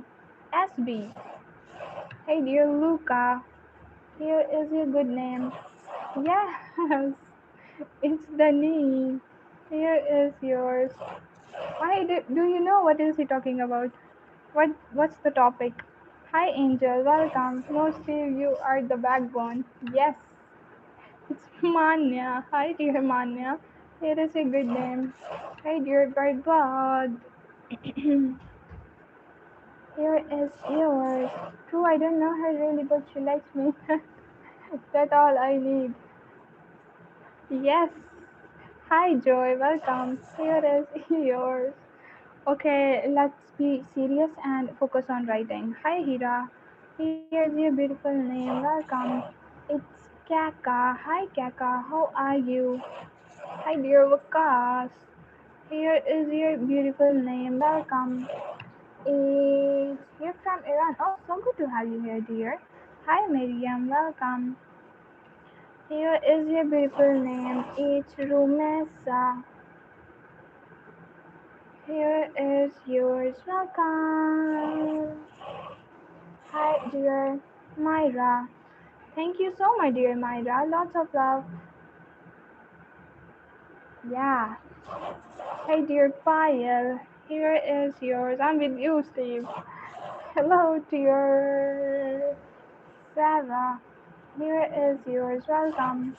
SB. Hey, dear Luca. Here is your good name. Yes, it's the knee. Here is yours. Why do you know what is he talking about? What's the topic? Hi Angel, welcome. No Steve, you are the backbone. Yes, it's Manya. Hi dear Manya. Here is a good name. Hi dear Barbad. Here is yours. True, I don't know her really, but she likes me. That's all I need. Yes. Hi Joy, welcome. Here is yours. Okay, let's be serious and focus on writing. Hi Hira. Here's your beautiful name. Welcome. It's Kaka. Hi Kaka. How are you? Hi dear Wakas. Here is your beautiful name. Welcome. You're from Iran. Oh, so good to have you here, dear. Hi Miriam. Welcome. Here is your beautiful name. It's Rumesa. Here is yours. Welcome. Hi, dear Myra. Thank you so much, dear Myra. Lots of love. Yeah. Hey, dear Payal. Here is yours. I'm with you, Steve. Hello, dear Sarah. Here is yours. Welcome.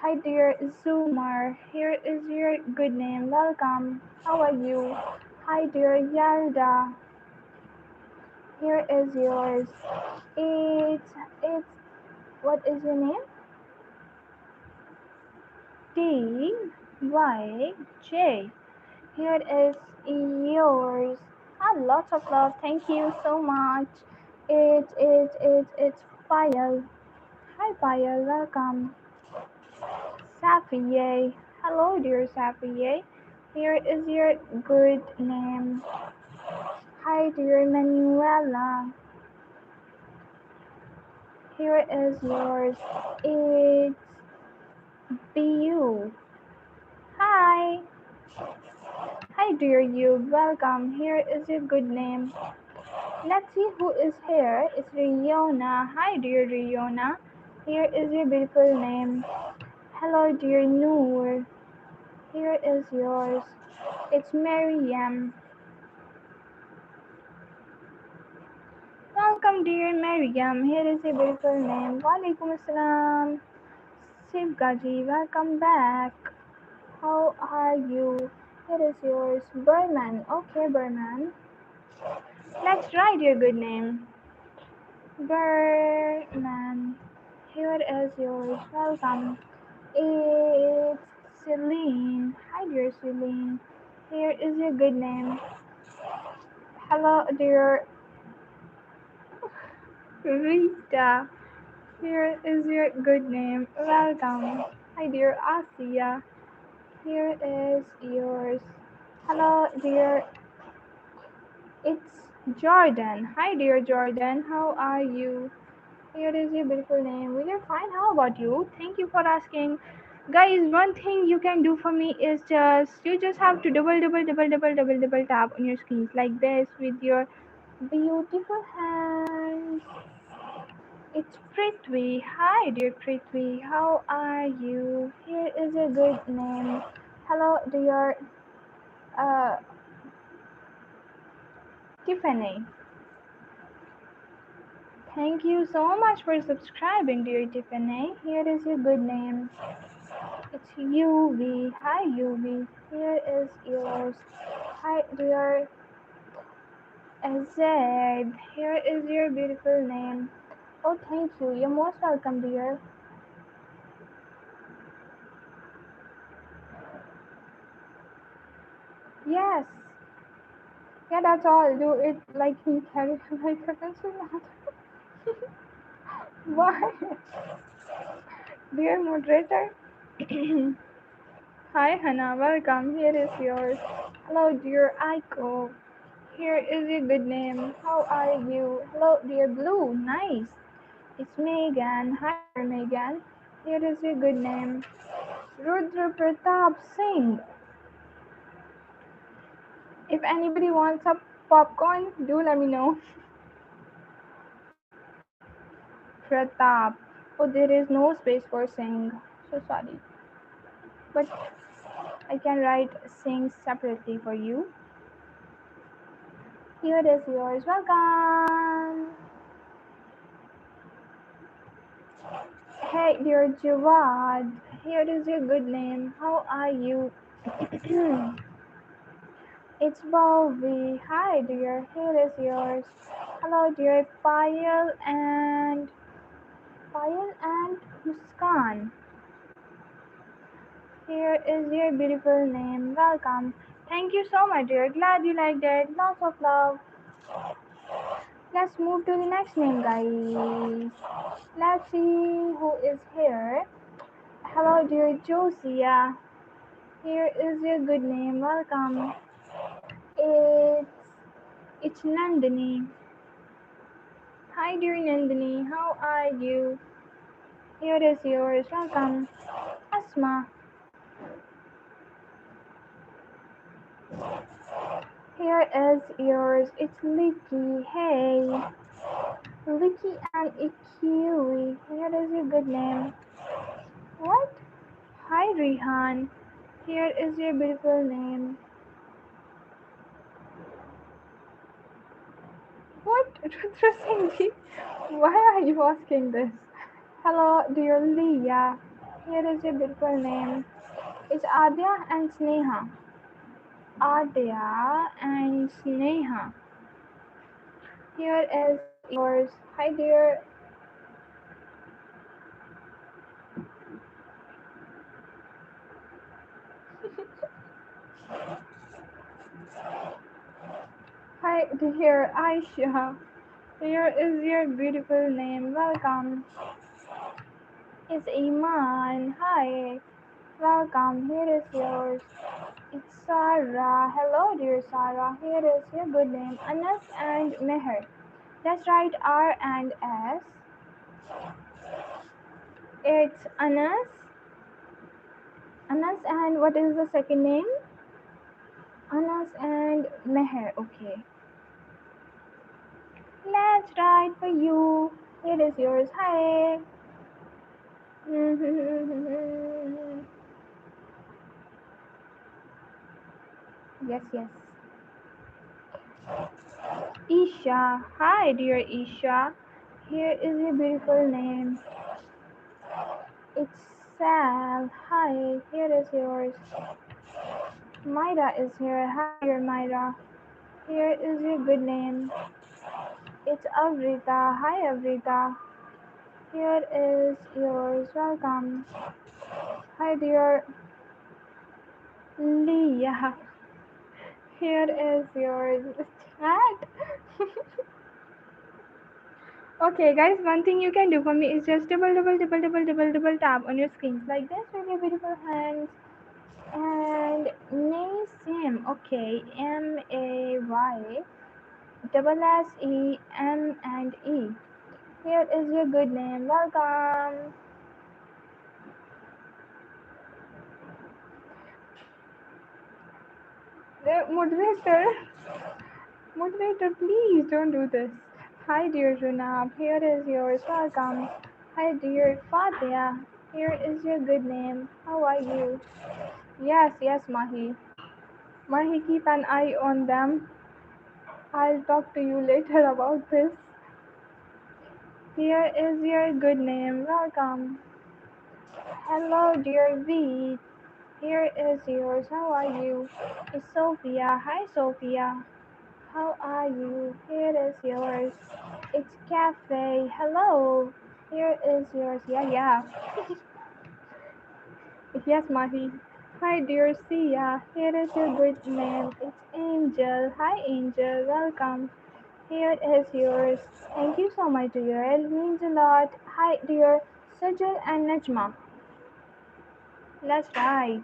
Hi, dear Zoomer. Here is your good name. Welcome. How are you? Hi, dear Yalda. Here is yours. It's what is your name? DYJ. Here is yours. Ah, lots of love. Thank you so much. It's Payal. Hi Payal, welcome. Safiye. Hello dear Safiye. Here is your good name. Hi dear Manuela. Here is yours. It's BU. Hi. Hi dear you. Welcome. Here is your good name. Let's see who is here. It's Riona. Hi, dear Riona. Here is your beautiful name. Hello, dear Noor. Here is yours. It's Maryam. Welcome, dear Maryam. Here is your beautiful name. Walaikum Assalam. Shiv Gaji, welcome back. How are you? Here is yours. Berman. Okay, Berman. Let's write your good name. Berman. Here is yours. Welcome. It's Celine. Hi, dear Celine. Here is your good name. Hello, dear Rita. Here is your good name. Welcome. Hi, dear Asia. Here is yours. Hello, dear. It's Jordan. Hi, dear Jordan. How are you? Here is your beautiful name. We are fine. How about you? Thank you for asking. Guys, one thing you can do for me is you just have to double tap on your screens like this with your beautiful hands. It's Prithvi. Hi, dear Prithvi. How are you? Here is a good name. Hello, dear uh, Tiffany. Thank you so much for subscribing, dear Tiffany. Here is your good name. It's UV. Hi, UV. Here is yours. Hi, dear Zed. Here is your beautiful name. Oh, thank you. You're most welcome, dear. Yes. Yeah, that's all. Do it like in character, like a pencil. Why? Dear moderator. Hi, Hannah. Welcome. Here is yours. Hello, dear Aiko. Here is your good name. How are you? Hello, dear Blue. Nice. It's Megan. Hi, dear Megan. Here is your good name. Rudra Pratap Singh. If anybody wants a popcorn, do let me know. Pratap. Oh, there is no space for Singh. So sorry. But I can write Singh separately for you. Here is yours. Welcome. Hey, dear Jawad. Here is your good name. How are you? It's Bowie. Hi, dear. Here is yours. Hello, dear Payal and Muskan. Here is your beautiful name. Welcome. Thank you so much, dear. Glad you liked it. Lots of love. Let's move to the next name, guys. Let's see who is here. Hello, dear Josiah. Here is your good name. Welcome. It's it's Nandini. Hi, dear Nandini. How are you? Here is yours. Welcome. Asma. Here is yours. It's Licky. Hey. Licky and Ikiwi. Here is your good name. What? Hi, Rihan. Here is your beautiful name. What? Rudra Singh? Why are you asking this? Hello, dear Leah. Here is your beautiful name. It's Adya and Sneha. Adya and Sneha. Here is yours. Hi, dear. Hi, dear Aisha. Here is your beautiful name. Welcome. It's Iman. Hi. Welcome. Here is yours. It's Sarah. Hello, dear Sarah. Here is your good name. Anas and Meher. Let's write R and S. It's Anas. Anas and what is the second name? Anas and Meher. Okay. Let's write for you. Here is yours. Hi. Yes, yes. Isha. Hi, dear Isha. Here is your beautiful name. It's Sal. Hi, here is yours. Myra is here. Hi, dear Myra. Here is your good name. It's Avrita. Hi, Avrita. Here is yours. Welcome. Hi, dear Leah, here is your chat. Okay, guys, one thing you can do for me is just double tap on your screens like this with your beautiful hands. And Sim, okay, May double Sem and E. Here is your good name. Welcome. The moderator, please don't do this. Hi, dear Junab. Here is yours. Welcome. Hi, dear Fatia. Here is your good name. How are you? Yes, Mahi. Mahi, keep an eye on them. I'll talk to you later about this. Here is your good name. Welcome. Hello, dear V. Here is yours. How are you? It's Sophia. Hi, Sophia. How are you? Here is yours. It's Cafe. Hello. Here is yours. Yeah. Yes, Mahi. Hi, dear Sia. Here is your good name. It's Angel. Hi, Angel. Welcome. Here is yours. Thank you so much, dear. It means a lot. Hi, dear Sajal and Najma. That's right.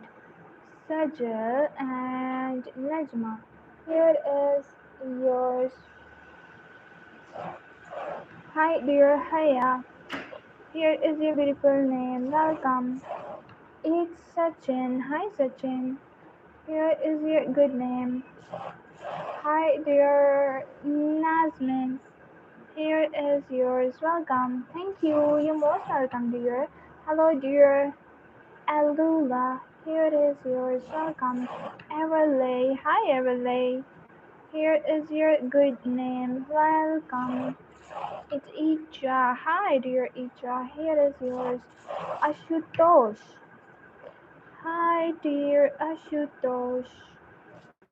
Sajal and Najma. Here is yours. Hi, dear Haya. Here is your beautiful name. Welcome. It's Sachin. Hi, Sachin. Here is your good name. Hi, dear Nasmin. Here is yours. Welcome. Thank you. You're most welcome, dear. Hello, dear Alula. Here is yours. Welcome. Everlay. Hi, Everlay. Here is your good name. Welcome. It's Ija. Hi, dear Ija. Here is yours. Ashutosh. Hi, dear Ashutosh.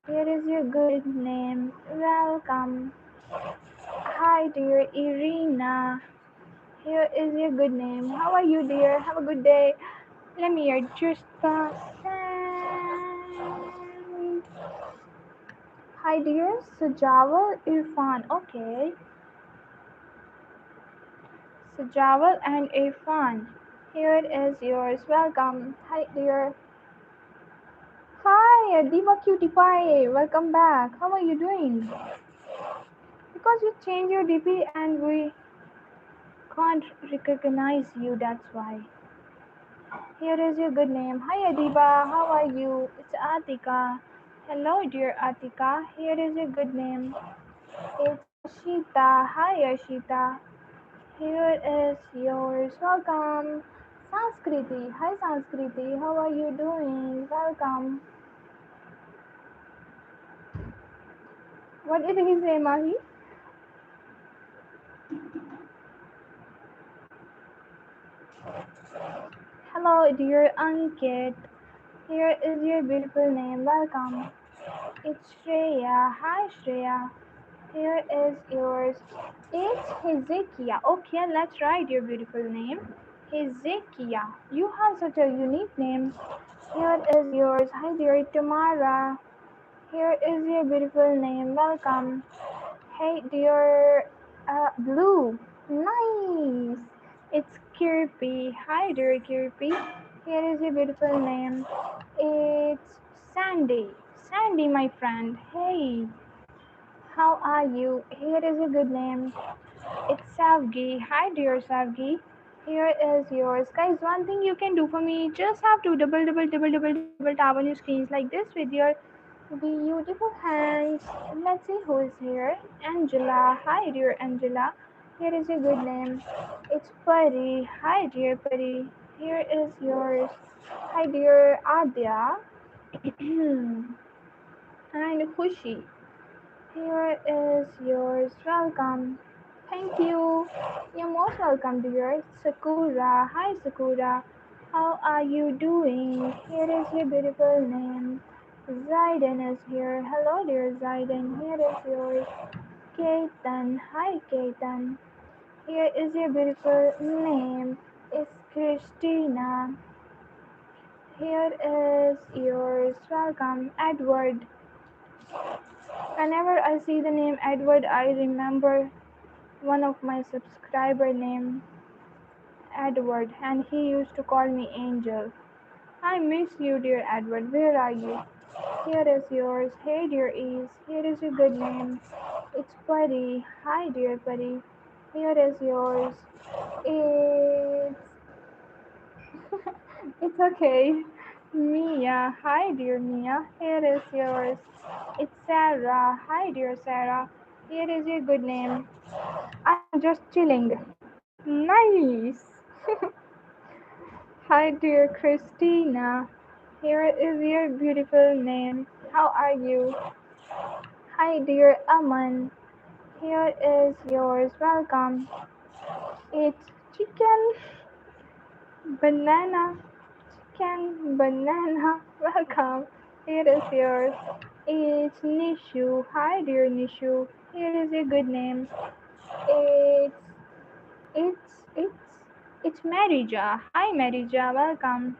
Here is your good name. Welcome. Hi, dear Irina. Here is your good name. How are you, dear? Have a good day. Let me adjust the sound. Hi, dear Sajawal Irfan. Okay. Sajawal and Irfan. Here is yours. Welcome. Hi, dear. Hi, Diva Cutie Pie. Welcome back. How are you doing? Because you changed your DP and we can't recognize you, that's why. Here is your good name. Hi Adiba, how are you? It's Atika. Hello dear Atika. Here is your good name. It's Ashita. Hi Ashita. Here is yours. Welcome. Sanskriti. Hi Sanskriti. How are you doing? Welcome. What did he say, Mahi? Hello dear Ankit. Here is your beautiful name. Welcome. It's Shreya. Hi Shreya. Here is yours. It's Hezekiah. Okay, let's write your beautiful name. Hezekiah. You have such a unique name. Here is yours. Hi dear Tamara. Here is your beautiful name. Welcome. Hey dear Blue. Nice. It's Kirby. Hi dear Kirby. Here is your beautiful name. It's Sandy. Sandy, my friend. Hey, how are you? Here is a good name. It's Savgi. Hi, dear Savgi. Here is yours. Guys, one thing you can do for me, just have to double tap on your screens like this with your beautiful hands. Let's see who is here. Angela. Hi, dear Angela. Here is your good name. It's Pari. Hi, dear Pari. Here is yours. Hi, dear Adya. And Khushi. Here is yours. Welcome. Thank you. You're most welcome, dear. Sakura. Hi, Sakura. How are you doing? Here is your beautiful name. Zaiden is here. Hello, dear Zaiden. Here is yours. Ketan. Hi, Ketan. Here is your beautiful name. It's Christina. Here is yours. Welcome, Edward. Whenever I see the name Edward, I remember one of my subscriber named Edward, and he used to call me Angel. I miss you, dear Edward. Where are you? Here is yours. Hey, dear Ease. Here is your good name. It's Puri. Hi, dear Puri. Here is yours. It's it's okay. Mia. Hi, dear Mia. Here is yours. It's Sarah. Hi, dear Sarah. Here is your good name. I'm just chilling. Nice. Hi, dear Christina. Here is your beautiful name. How are you? Hi, dear Aman. Here is yours. Welcome. It's chicken, banana, chicken, banana. Welcome. Here is yours. It's Nishu. Hi, dear Nishu. Here is your good name. It's it's it's Marija. Hi, Marija. Welcome.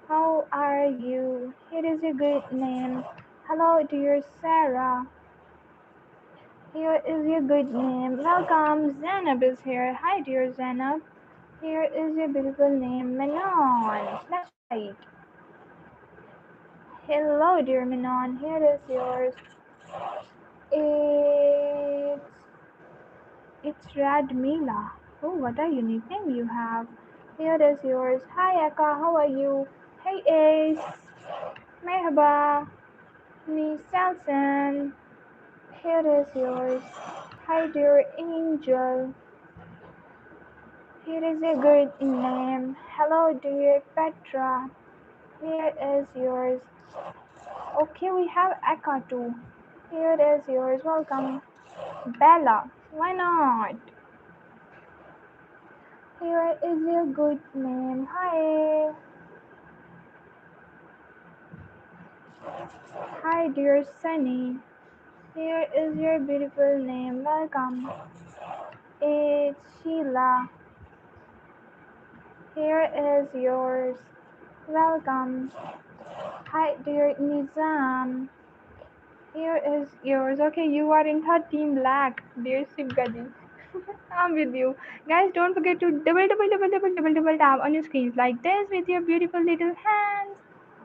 How are you? Here is your good name. Hello, dear Sarah. Here is your good name. Welcome. Zainab is here. Hi, dear Zainab. Here is your beautiful name, Manon. That's right. Hello, dear Manon. Here is yours. It's it's Radmila. Oh, what a unique name you have. Here is yours. Hi, Eka. How are you? Hey, Ace. Merhaba. Me, Samson. Here is yours. Hi, dear Angel. Here is a good name. Hello, dear Petra. Here is yours. Okay, we have Eka too. Here is yours. Welcome. Bella. Why not? Here is your good name. Hi. Hi, dear Sunny. Here is your beautiful name. Welcome. It's Sheila. Here is yours. Welcome. Hi, dear Nizam. Here is yours. Okay, you are in third team black, dear Shivgadi. I'm with you. Guys, don't forget to double tap on your screens like this with your beautiful little hands.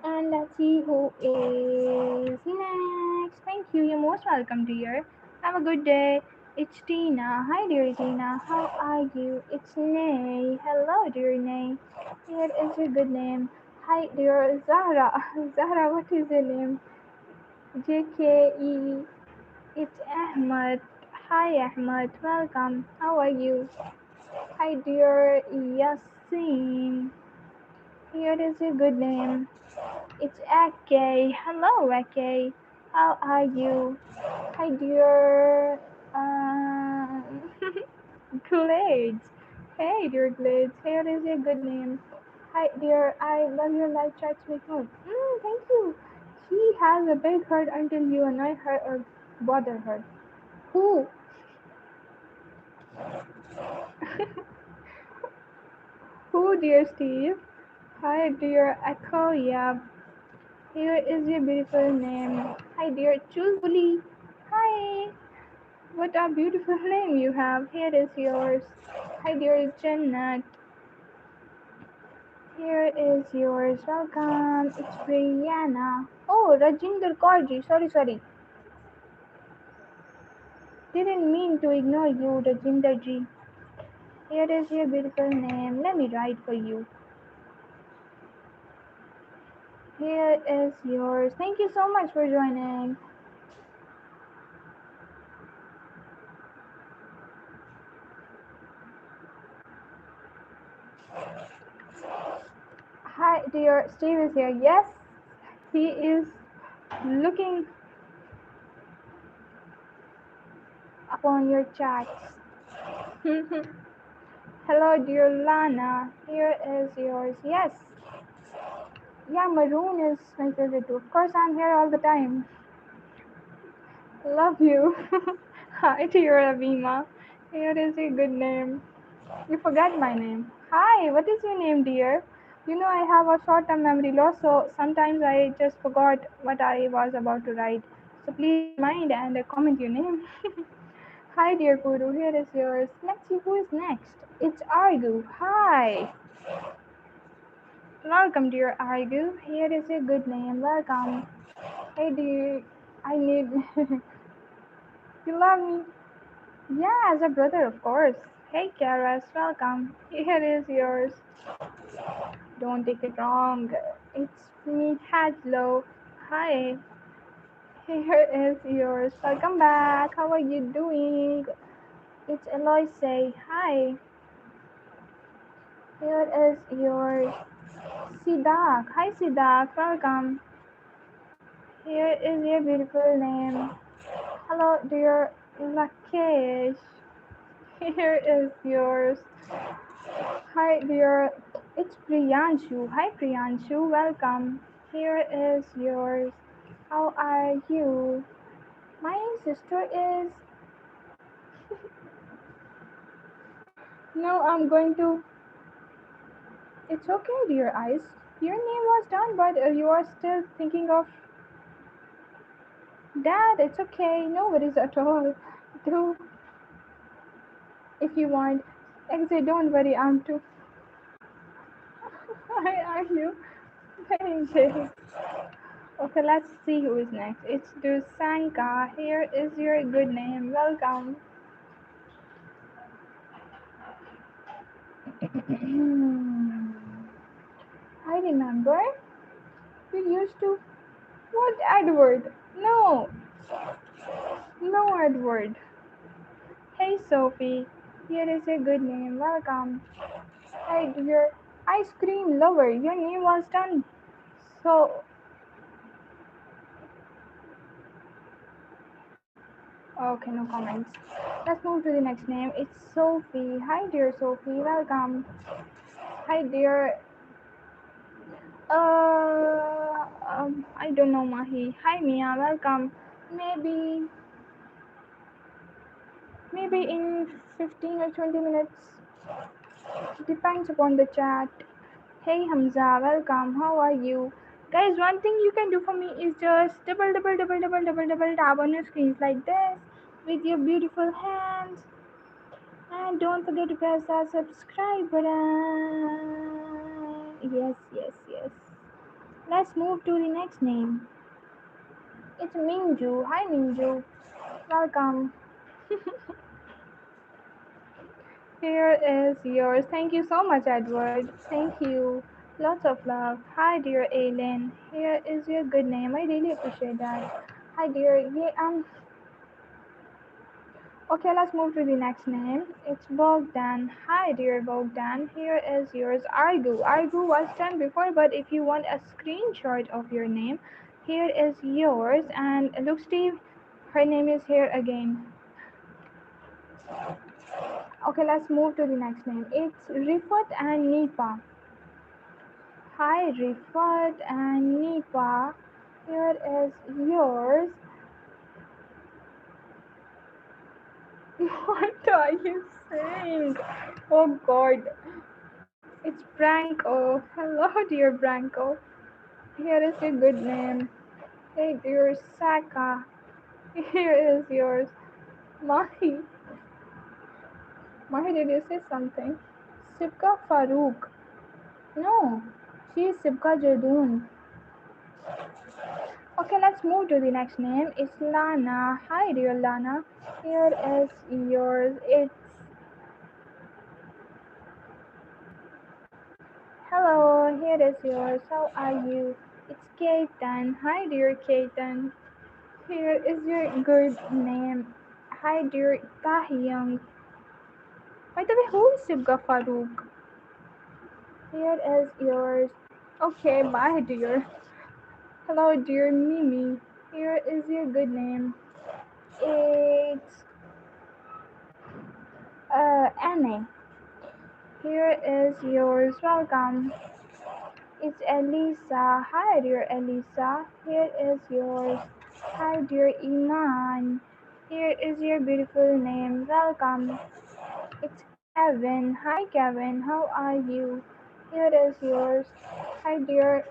And let's see who is next. Thank you. You're most welcome, dear. Have a good day. It's Tina. Hi, dear Tina. How are you? It's Nay. Hello, dear Nay. Here is your good name. Hi, dear Zahra. Zahra, what is your name? JKE. It's Ahmad. Hi, Ahmad. Welcome. How are you? Hi, dear Yasin. Here is your good name. It's Ake. Hello, Ake. How are you? Hi, dear. Um, Glades. Hey, dear Glades. Here is your good name. Hi, dear. I love your live chat with mood. Thank you. She has a big heart until you annoy her or bother her. Who? Who, dear Steve? Hi, dear Echo. Yeah, here is your beautiful name. Hi, dear Chulbuli. Hi. What a beautiful name you have. Here is yours. Hi, dear Jannat. Here is yours. Welcome. It's Brianna. Oh, Rajinder Kaurji. Sorry. Didn't mean to ignore you, Rajinder ji. Here is your beautiful name. Let me write for you. Here is yours. Thank you so much for joining. Hi, dear. Steve is here. Yes, he is looking upon your chats. Hello, dear Lana. Here is yours. Yes. Yeah, Maroon is my favorite too. Of course, I'm here all the time. Love you. Hi, dear Avima. Here is a good name. You forgot my name. Hi, what is your name, dear? I have a short term memory loss, so sometimes I just forgot what I was about to write. So please don't mind and comment your name. Hi, dear Guru, here is yours. Let's see who is next. It's Argu. Hi. Welcome, dear Argu. Here is a good name. Welcome. Hey, dear. I need. You love me? Yeah, as a brother, of course. Hey, Karas. Welcome. Here is yours. Don't take it wrong. It's me, Hadlow. Hi. Here is yours. Welcome back. How are you doing? It's Eloise. Hi. Here is yours. Sidak. Hi, Sidak. Welcome. Here is your beautiful name. Hello, dear Lakesh. Here is yours. Hi, dear. It's Priyanshu. Hi, Priyanshu. Welcome. Here is yours. How are you? My sister is. No, I'm going to. It's okay, dear Ice. Your name was done, but you are still thinking of Dad. It's okay. No worries at all. Do if you want. Actually, don't worry. I'm too. Why are you playing this? Okay, let's see who is next. It's Dusanka. Here is your good name. Welcome. I remember you used to. What, Edward? No, no, Edward. Hey, Sophie. Here is a good name. Welcome. Hey, dear ice cream lover. Your name was done. So, okay, no comments. Let's move to the next name. It's Sophie. Hi, dear Sophie. Welcome. Hi, dear. I don't know, Mahi. Hi, Mia. Welcome. Maybe, maybe in 15 or 20 minutes. Depends upon the chat. Hey Hamza, welcome. How are you? Guys, one thing you can do for me is just double tap on your screens like this with your beautiful hands. And don't forget to press that subscribe button. Yes, yes, yes. Let's move to the next name. It's Minju. Hi Minju. Welcome. Here is yours. Thank you so much, Edward. Thank you. Lots of love. Hi, dear Aileen. Here is your good name. I really appreciate that. Hi, dear. Yeah, okay, let's move to the next name. It's Bogdan. Hi, dear Bogdan. Here is yours. Argu. Argu was done before, but if you want a screenshot of your name, here is yours. And look, Steve, her name is here again. Okay, let's move to the next name. It's Rifat and Nipa. Hi, Rifat and Nipa. Here is yours. What are you saying? Oh God, it's Branko. Hello, dear Branko. Here is your good name. Hey, dear Saka. Here is yours. Mahi. Mahi, did you say something? Sibka Farouk. No, she is Sibka Jadoon. Okay, let's move to the next name. It's Lana. Hi, dear Lana. Here is yours. It's hello. Here is yours. How are you? It's Ketan. Hi, dear Ketan. Here is your good name. Hi, dear Tahyang. By the way, who is Sibga Farouk? Here is yours. Okay, bye, dear. Hello, dear Mimi. Here is your good name. It's Anne. Here is yours. Welcome. It's Elisa. Hi, dear Elisa. Here is yours. Hi, dear Iman. Here is your beautiful name. Welcome. It's Kevin. Hi, Kevin. How are you? Here is yours. Hi dear.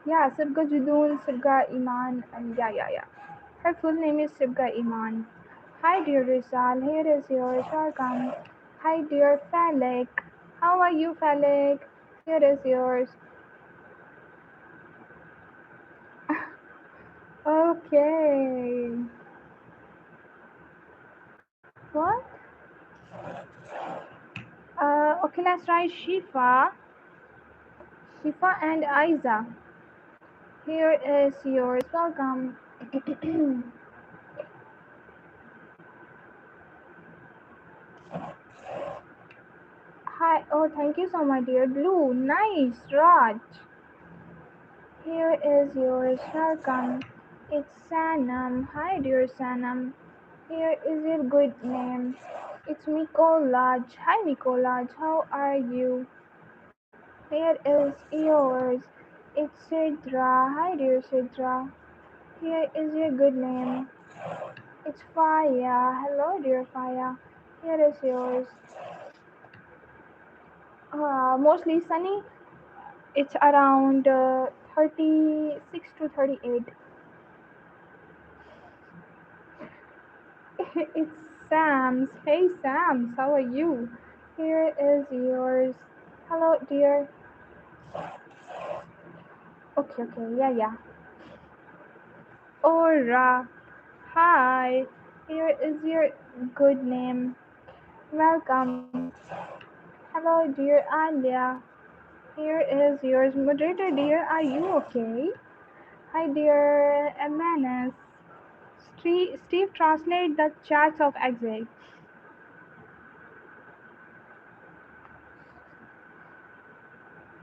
Yeah, Sibga Judoon, Sibga Iman. Yeah. Her full name is Sibga Iman. Hi dear Rizal. Here is yours. Welcome. Hi dear Falek. How are you, Falek? Here is yours. Okay. What? Okay, let's try Shifa. Shifa and Aiza. Here is yours. Welcome. Hi. Oh, thank you so much, dear. Blue. Nice. Raj. Here is yours. Welcome. It's Sanam. Hi, dear Sanam. Here is your good name. It's Mikolaj. Hi, Mikolaj. How are you? Here is yours. It's Sidra. Hi, dear Sidra. Here is your good name. It's Faya. Hello, dear Faya. Here is yours. Mostly sunny. It's around 36 to 38. It's Sam's. Hey, Sam's. How are you? Here is yours. Hello, dear. Okay. Yeah. Aura. Hi. Here is your good name. Welcome. Hello, dear Alia. Here is yours. Moderator, dear. Are you okay? Hi, dear Emanis. Steve, translate the chats of exit.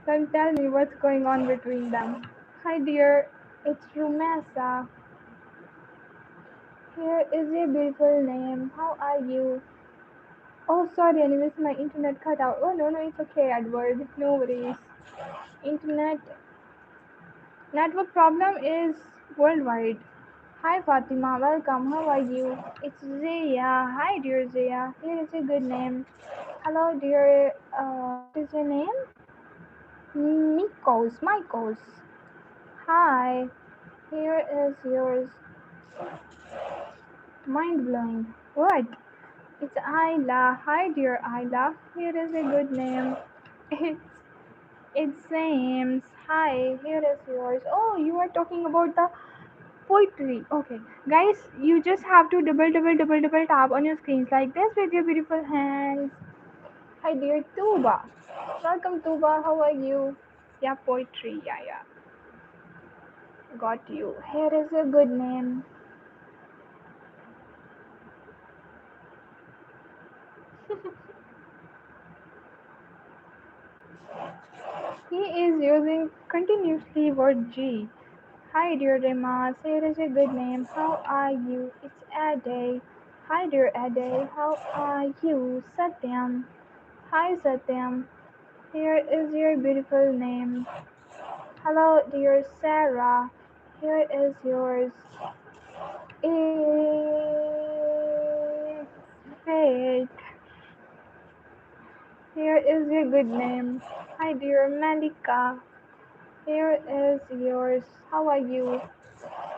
Then tell me what's going on between them. Hi, dear. It's Rumesa. Here is your beautiful name. How are you? Oh, sorry, anyways, my internet cut out. Oh, no, it's okay, Edward. No worries. Internet network problem is worldwide. Hi, Fatima. Welcome. How are you? It's Zaya. Hi, dear Zaya. Here is a good name. Hello, dear. What is your name? Mikos. Hi. Here is yours. Mind blowing. What? It's Ayla. Hi, dear Ayla. Here is a good name. It's James. Hi. Here is yours. Oh, you are talking about the poetry. Okay, guys, you just have to double tap on your screens like this with your beautiful hands. Hi, dear Tuba. Welcome, Tuba. How are you? Yeah, poetry. Yeah. Got you. Here is a good name. He is using continuously word G. Hi, dear Remas. Here is a good name. How are you? It's Ade. Hi, dear Ade. How are you? Satyam. Hi, Satyam. Here is your beautiful name. Hello, dear Sarah. Here is yours. It's fake. Here is your good name. Hi, dear Malika. Here is yours. How are you?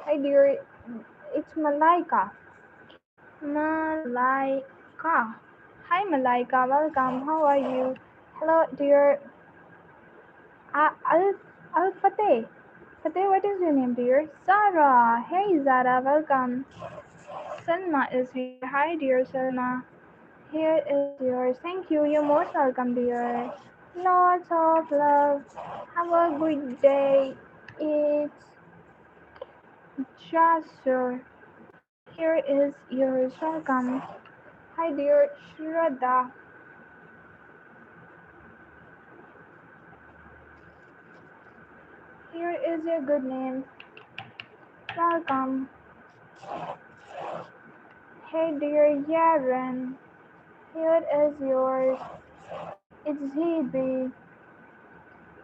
Hi, dear. It's Malaika. Malaika. Hi, Malaika. Welcome. How are you? Hello, dear. Al Al Fateh. Fateh, what is your name, dear? Zara. Hey, Zara. Welcome. Salma is here. Hi, dear Salma. Here is yours. Thank you. You're most welcome, dear. Lots of love. Have a good day. It's Jasur. Here is yours. Welcome. Hi, dear Shraddha. Here is your good name. Welcome. Hey, dear Yaren. Here is yours. It's Hebe.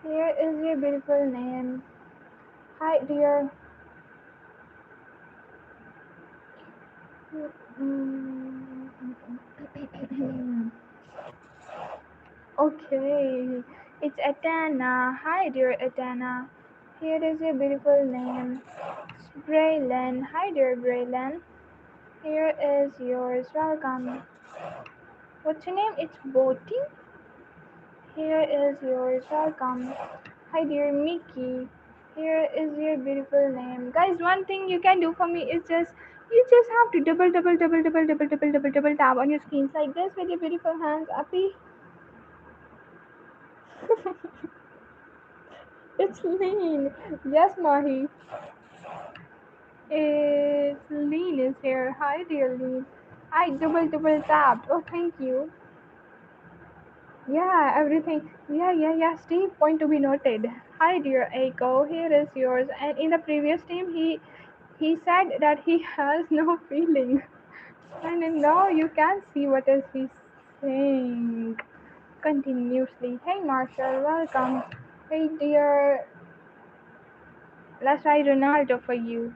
Here is your beautiful name. Hi, dear. Mm, okay. It's Atana. Hi, dear Atana. Here is your beautiful name. It's Braylon. Hi, dear Braylon. Here is yours. Welcome. What's your name? It's Boti. Here is yours. Welcome. Hi, dear Mickey. Here is your beautiful name. Guys, one thing you can do for me is just you just have to double tap on your screens like this with your beautiful hands. Appy, it's Lean. Yes, Mahi. It's Lean is here. Hi, dear Lean. I double tapped. Oh, thank you. Yeah, everything. Yeah. Steve, point to be noted. Hi, dear Echo. Here is yours. And in the previous team, he said that he has no feeling. And now you can see what is he saying continuously. Hey, Marshall, welcome. Hey, dear. Let's try Ronaldo for you.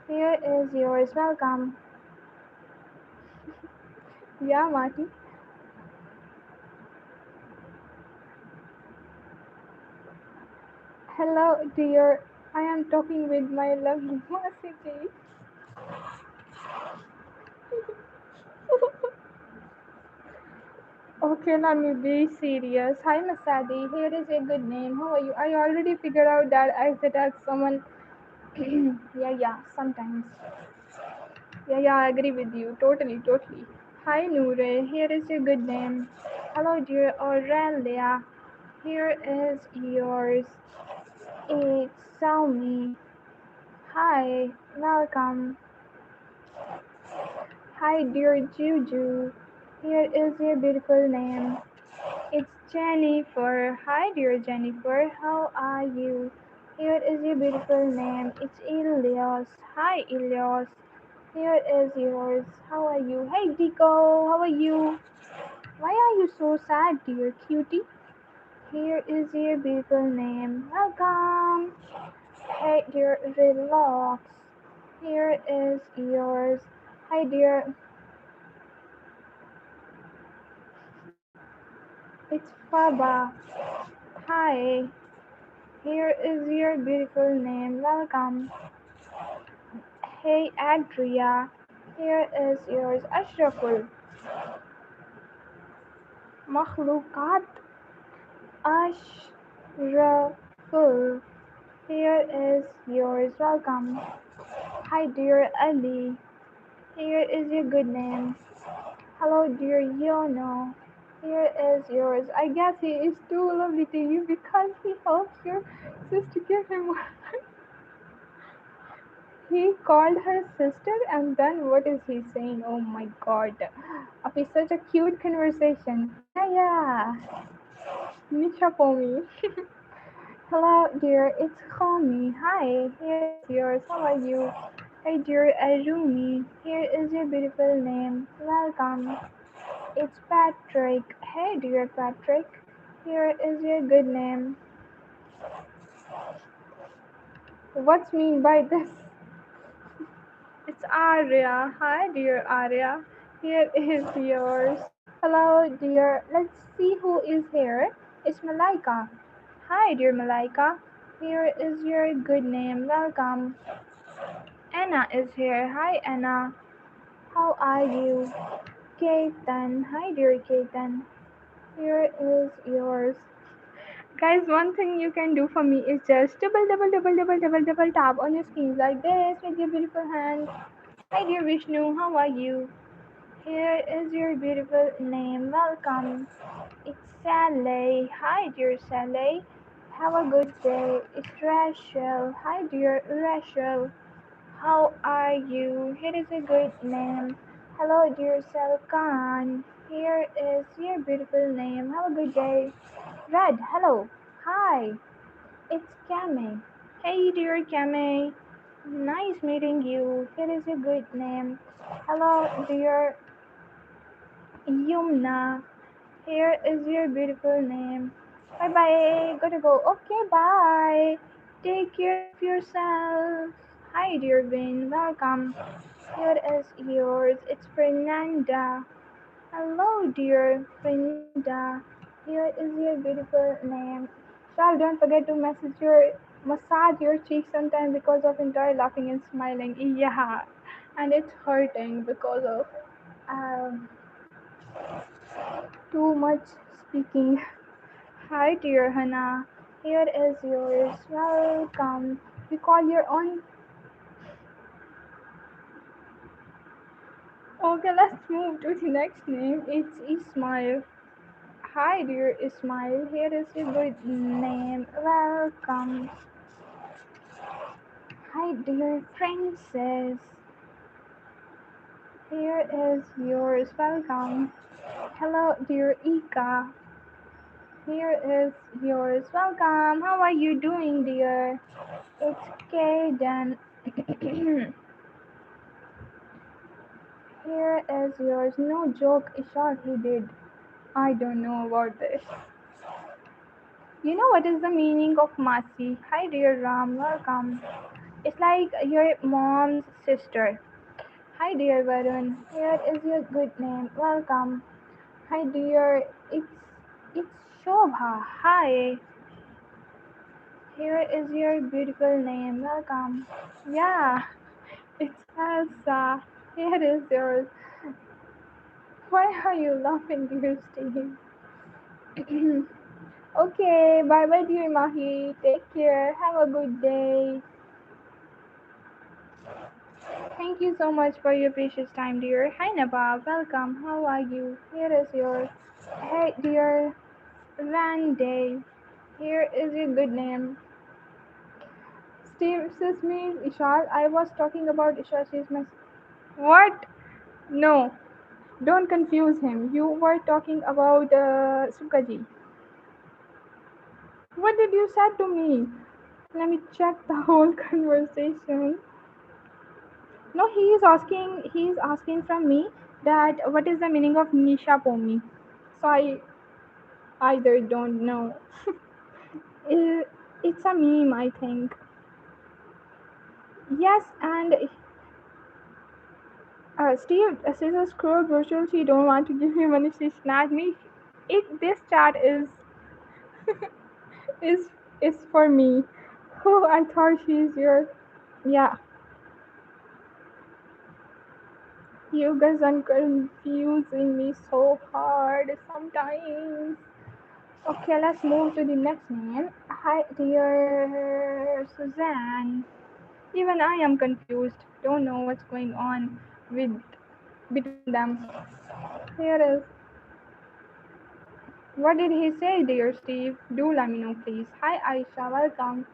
Here is yours. Welcome. Yeah, Marty. Hello, dear. I am talking with my lovely Masiji. Okay, let me be serious. Hi, Masadi. Here is a good name. How are you? I already figured out that I said that someone. Yeah, sometimes. Yeah, I agree with you. Totally. Hi, Noore. Here is a good name. Hello, dear Aurelia. Here is yours. It's Xiaomi. Hi, welcome. Hi, dear Juju. Here is your beautiful name. It's Jennifer. Hi, dear Jennifer. How are you? Here is your beautiful name. It's Ilios. Hi, Ilios. Here is yours. How are you? Hey, Dico. How are you? Why are you so sad, dear cutie? Here is your beautiful name. Welcome. Hey, dear, relax. Here is yours. Hi, dear. It's Faba. Hi. Here is your beautiful name. Welcome. Hey, Adria. Here is yours. Ashraful. Makhlukat. Ashraful. Here is yours. Welcome. Hi, dear Ali. Here is your good name. Hello, dear Yono. Here is yours. I guess he is too lovely to you because he helps your sister give him. He called her sister, and then what is he saying? Oh my god. Okay, such a cute conversation. Yeah. Nisha Pomi. Hello, dear. It's Khomi. Hi. Here is yours. How are you? Hey, dear Arumi. Here is your beautiful name. Welcome. It's Patrick. Hey, dear Patrick. Here is your good name. What's mean by this? It's Arya. Hi, dear Arya. Here is yours. Hello, dear. Let's see who is here. It's Malaika. Hi, dear Malaika. Here is your good name. Welcome. Anna is here. Hi, Anna. How are you? Ketan. Hi, dear Ketan. Here is yours. Guys, one thing you can do for me is just double tap on your screens like this with your beautiful hands. Hi, dear Vishnu. How are you? Here is your beautiful name. Welcome. It's Sally. Hi, dear Sally. Have a good day. It's Rachel. Hi, dear Rachel. How are you? Here is a good name. Hello, dear Salkan. Here is your beautiful name. Have a good day. Red, hello. Hi, it's Kame. Hey, dear Kame. Nice meeting you. Here is a good name. Hello, dear Yumna. Here is your beautiful name. Bye bye. Gotta go. Okay, bye. Take care of yourself. Hi, dear Vin. Welcome. Here is yours. It's Fernanda. Hello, dear Fernanda. Here is your beautiful name. Shall don't forget to massage your cheeks sometime because of entire laughing and smiling. Yeah, and it's hurting because of um, too much speaking. Hi dear Hannah, here is yours. Welcome. We call your own. Okay, let's move to the next name. It's Ismail. Hi dear Ismail, here is your good name. Welcome. Hi dear princess. Here is yours. Welcome. Hello dear Ika. Here is yours. Welcome. How are you doing, dear? It's Kaden. Here is yours. No joke, Ishak, he did. I don't know about this. You know what is the meaning of Masi? Hi dear Ram, welcome. It's like your mom's sister. Hi dear Varun, here is your good name. Welcome. Hi dear, it's Shobha. Hi, here is your beautiful name. Welcome. Yeah, it's Elsa. Here is yours. Why are you laughing, dear Steve? Okay, bye bye, dear Mahi. Take care. Have a good day. Thank you so much for your precious time, dear. Hi, Nabab. Welcome. How are you? Here is yours. Hey, dear Van Day. Here is your good name. Steve says me, Ishal. I was talking about Isha. She's my. What? No. Don't confuse him. You were talking about Sukaji. What did you say to me? Let me check the whole conversation. No, he is asking from me that what is the meaning of Nisha Pomi. So I either don't know. It, it's a meme, I think. Yes, and Steve says a scroll brochure. She don't want to give me money. She snatched me. It this chat is is for me. Oh, I thought she's your yeah. You guys are confusing me so hard sometimes. Okay, let's move to the next name. Hi, dear Suzanne. Even I am confused. Don't know what's going on with between them. Here is. What did he say, dear Steve? Do let me know, please. Hi, Aisha. Welcome.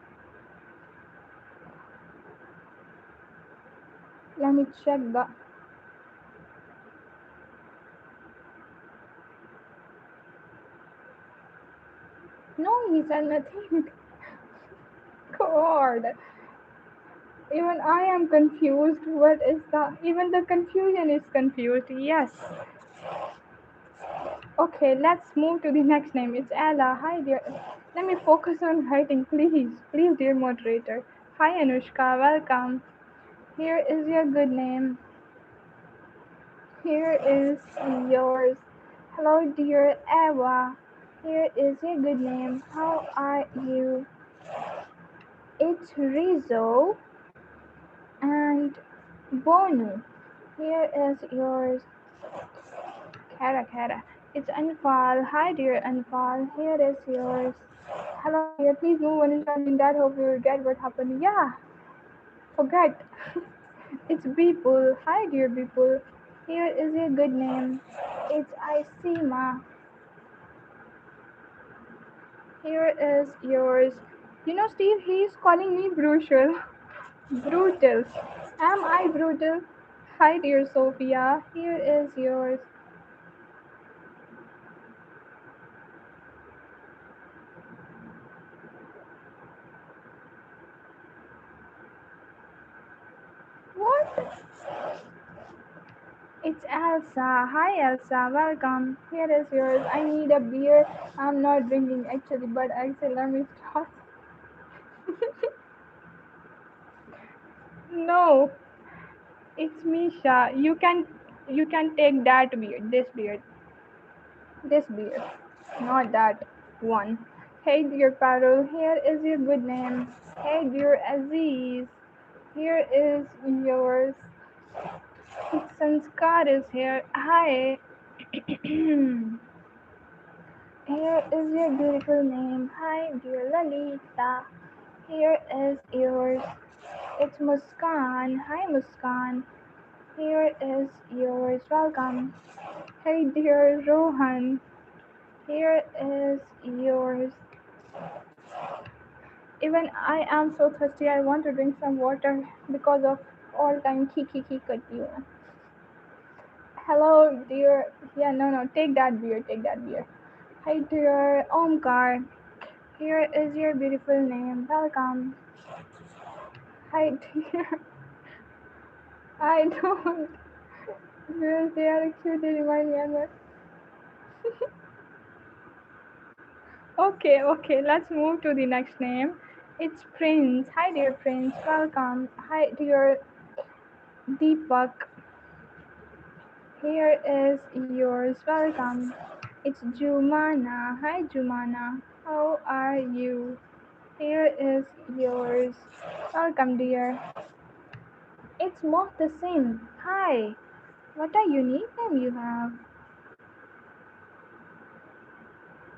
Let me check the. No, he said nothing. God. Even I am confused. What is the. Even the confusion is confused. Yes. Okay, let's move to the next name. It's Ella. Hi, dear. Let me focus on writing, please. Please, dear moderator. Hi, Anushka. Welcome. Here is your good name. Here is yours. Hello, dear Eva. Here is your good name. How are you? It's Rizzo and Bonu. Here is yours. Kara Kara. It's Anfal. Hi, dear Anfal. Here is yours. Hello, dear. Please move on instead of doing that. Hope you get what happened. Yeah, forget. It's Beepul. Hi, dear Beepul. Here is your good name. It's Isima. Here is yours. You know, Steve, he's calling me brutal. Brutal. Am I brutal? Hi, dear Sophia. Here is yours. What? It's Elsa. Hi, Elsa. Welcome. Here is yours. I need a beer. I'm not drinking actually, but I say let me start. No, it's Misha. You can take that beer. This beer. This beer. Not that one. Hey dear Parul, here is your good name. Hey dear Aziz, here is yours. Sanskar is here. Hi. Here is your beautiful name. Hi dear Lalita. Here is yours. It's Muskan. Hi Muskan. Here is yours. Welcome. Hey dear Rohan. Here is yours. Even I am so thirsty. I want to drink some water because of all time kiki you. Hello, dear. Yeah, no. Take that beer. Take that beer. Hi, dear Omkar. Here is your beautiful name. Welcome. Hi, dear. I don't. Girls, they are cute. They remind me. Okay. Let's move to the next name. It's Prince. Hi, dear Prince. Welcome. Hi, dear Deepak. Here is yours. Welcome. It's Jumana. Hi, Jumana. How are you? Here is yours. Welcome, dear. It's Mohtasim. Hi. What a unique name you have.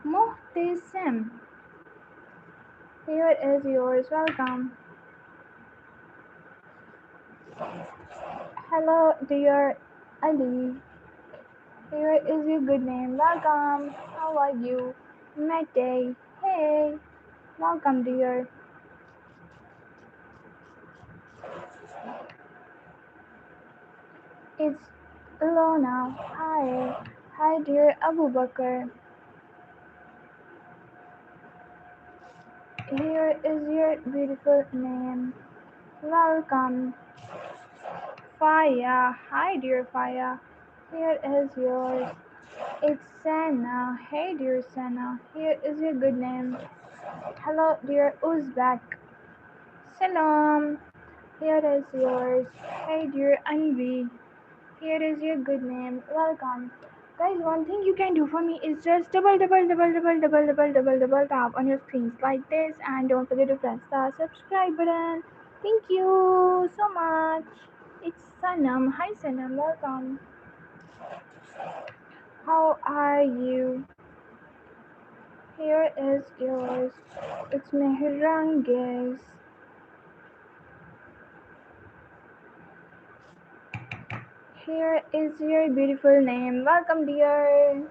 Mohtasim. Here is yours. Welcome. Hello, dear Ali. Here is your good name. Welcome. How are you? Mate. Hey. Welcome, dear. It's Lona. Hi. Hi, dear Abu Bakr. Here is your beautiful name. Welcome. Faya. Hi, dear Faya. Here is yours. It's Sana. Hey, dear Sana. Here is your good name. Hello, dear Uzbek. Salam. Here is yours. Hey, dear Anvi. Here is your good name. Welcome. Guys, one thing you can do for me is just double tap on your screens like this, and don't forget to press the subscribe button. Thank you so much. It's Sanam. Hi Sanam, welcome. How are you? Here is yours. It's Mehranges. Here is your beautiful name. Welcome, dear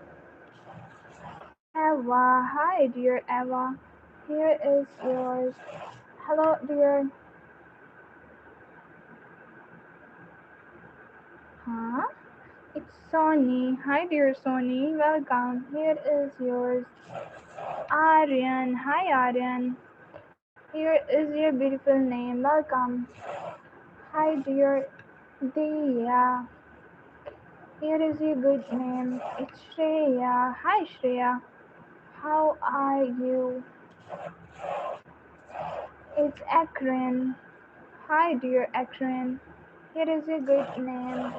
Eva. Hi, dear Eva. Here is yours. Hello, dear. Huh? It's Sony. Hi, dear Sony. Welcome. Here is yours. Aryan. Hi, Aryan. Here is your beautiful name. Welcome. Hi, dear Dia. Here is your good name. It's Shreya. Hi, Shreya. How are you? It's Akron. Hi, dear Akron. Here is your good name.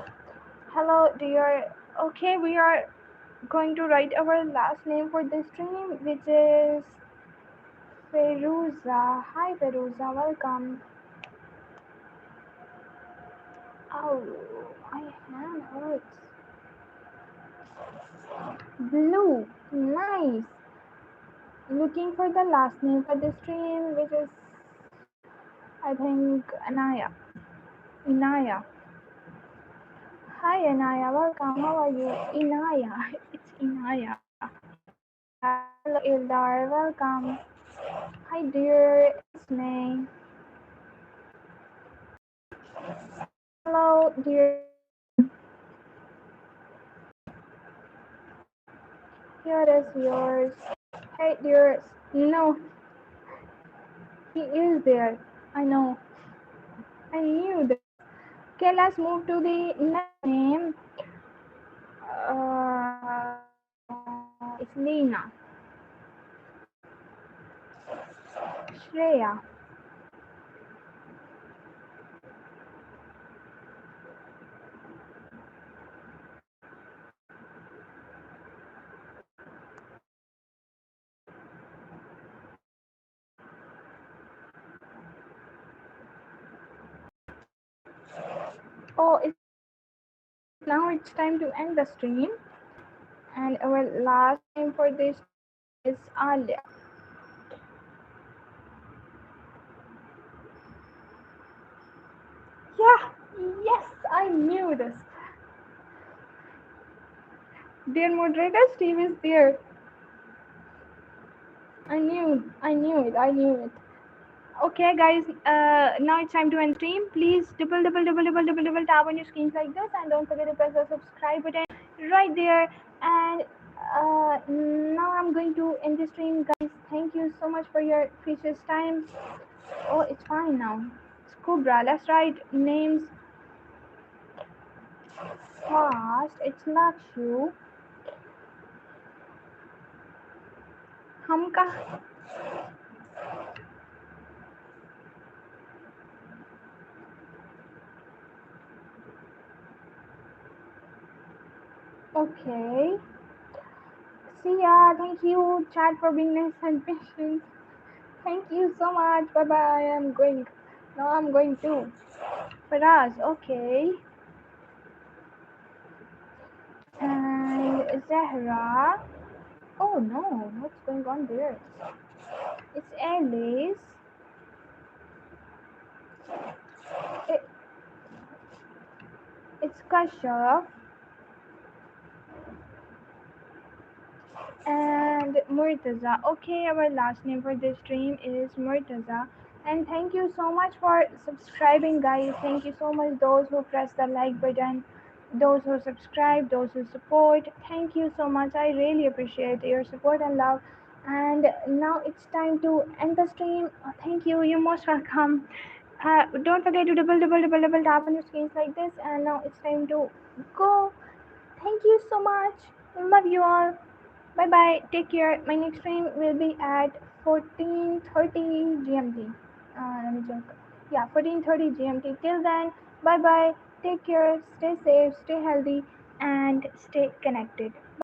Hello, dear. Okay, we are going to write our last name for this stream, which is Feruza. Hi, Feruza. Welcome. Oh, my hand hurts. Blue. Nice. Looking for the last name for this stream, which is, I think, Anaya. Inaya. Hi, Anaya. Welcome. How are you? Inaya. It's Inaya. Hello, Ildar. Welcome. Hi, dear Ismay. Hello, dear Sam. Here is yours. Hey, dear. No, he is there. I know. I knew that. Okay, let's move to the next name. It's Lena. Shreya. Oh, now it's time to end the stream. And our last name for this stream is Alia. Yeah, yes, I knew this. Dear moderator, Steve is there. I knew it. Okay, guys, now it's time to end stream. Please double tap on your screens like this, and don't forget to press the subscribe button right there. And now I'm going to end the stream, guys. Thank you so much for your precious time. Oh, it's fine now. It's Cobra. Let's write names fast. It's not you. Hamka. Okay. See ya. Thank you, chat, for being nice and patient. Thank you so much. Bye bye. I'm going. Now I'm going too. Faraz, okay. And Zahra. Oh no, what's going on there? It's Alice. It, it's Kashaf. And Murtaza. Okay, our last name for this stream is Murtaza. And thank you so much for subscribing, guys. Thank you so much, those who press the like button, those who subscribe, those who support. Thank you so much. I really appreciate your support and love. And now it's time to end the stream. Thank you. You're most welcome. Don't forget to double tap on your screens like this. And now it's time to go. Thank you so much. Love you all. Bye bye. Take care. My next stream will be at 14:30 GMT. Let me check. Yeah, 14:30 GMT. Till then, bye bye. Take care. Stay safe. Stay healthy, and stay connected.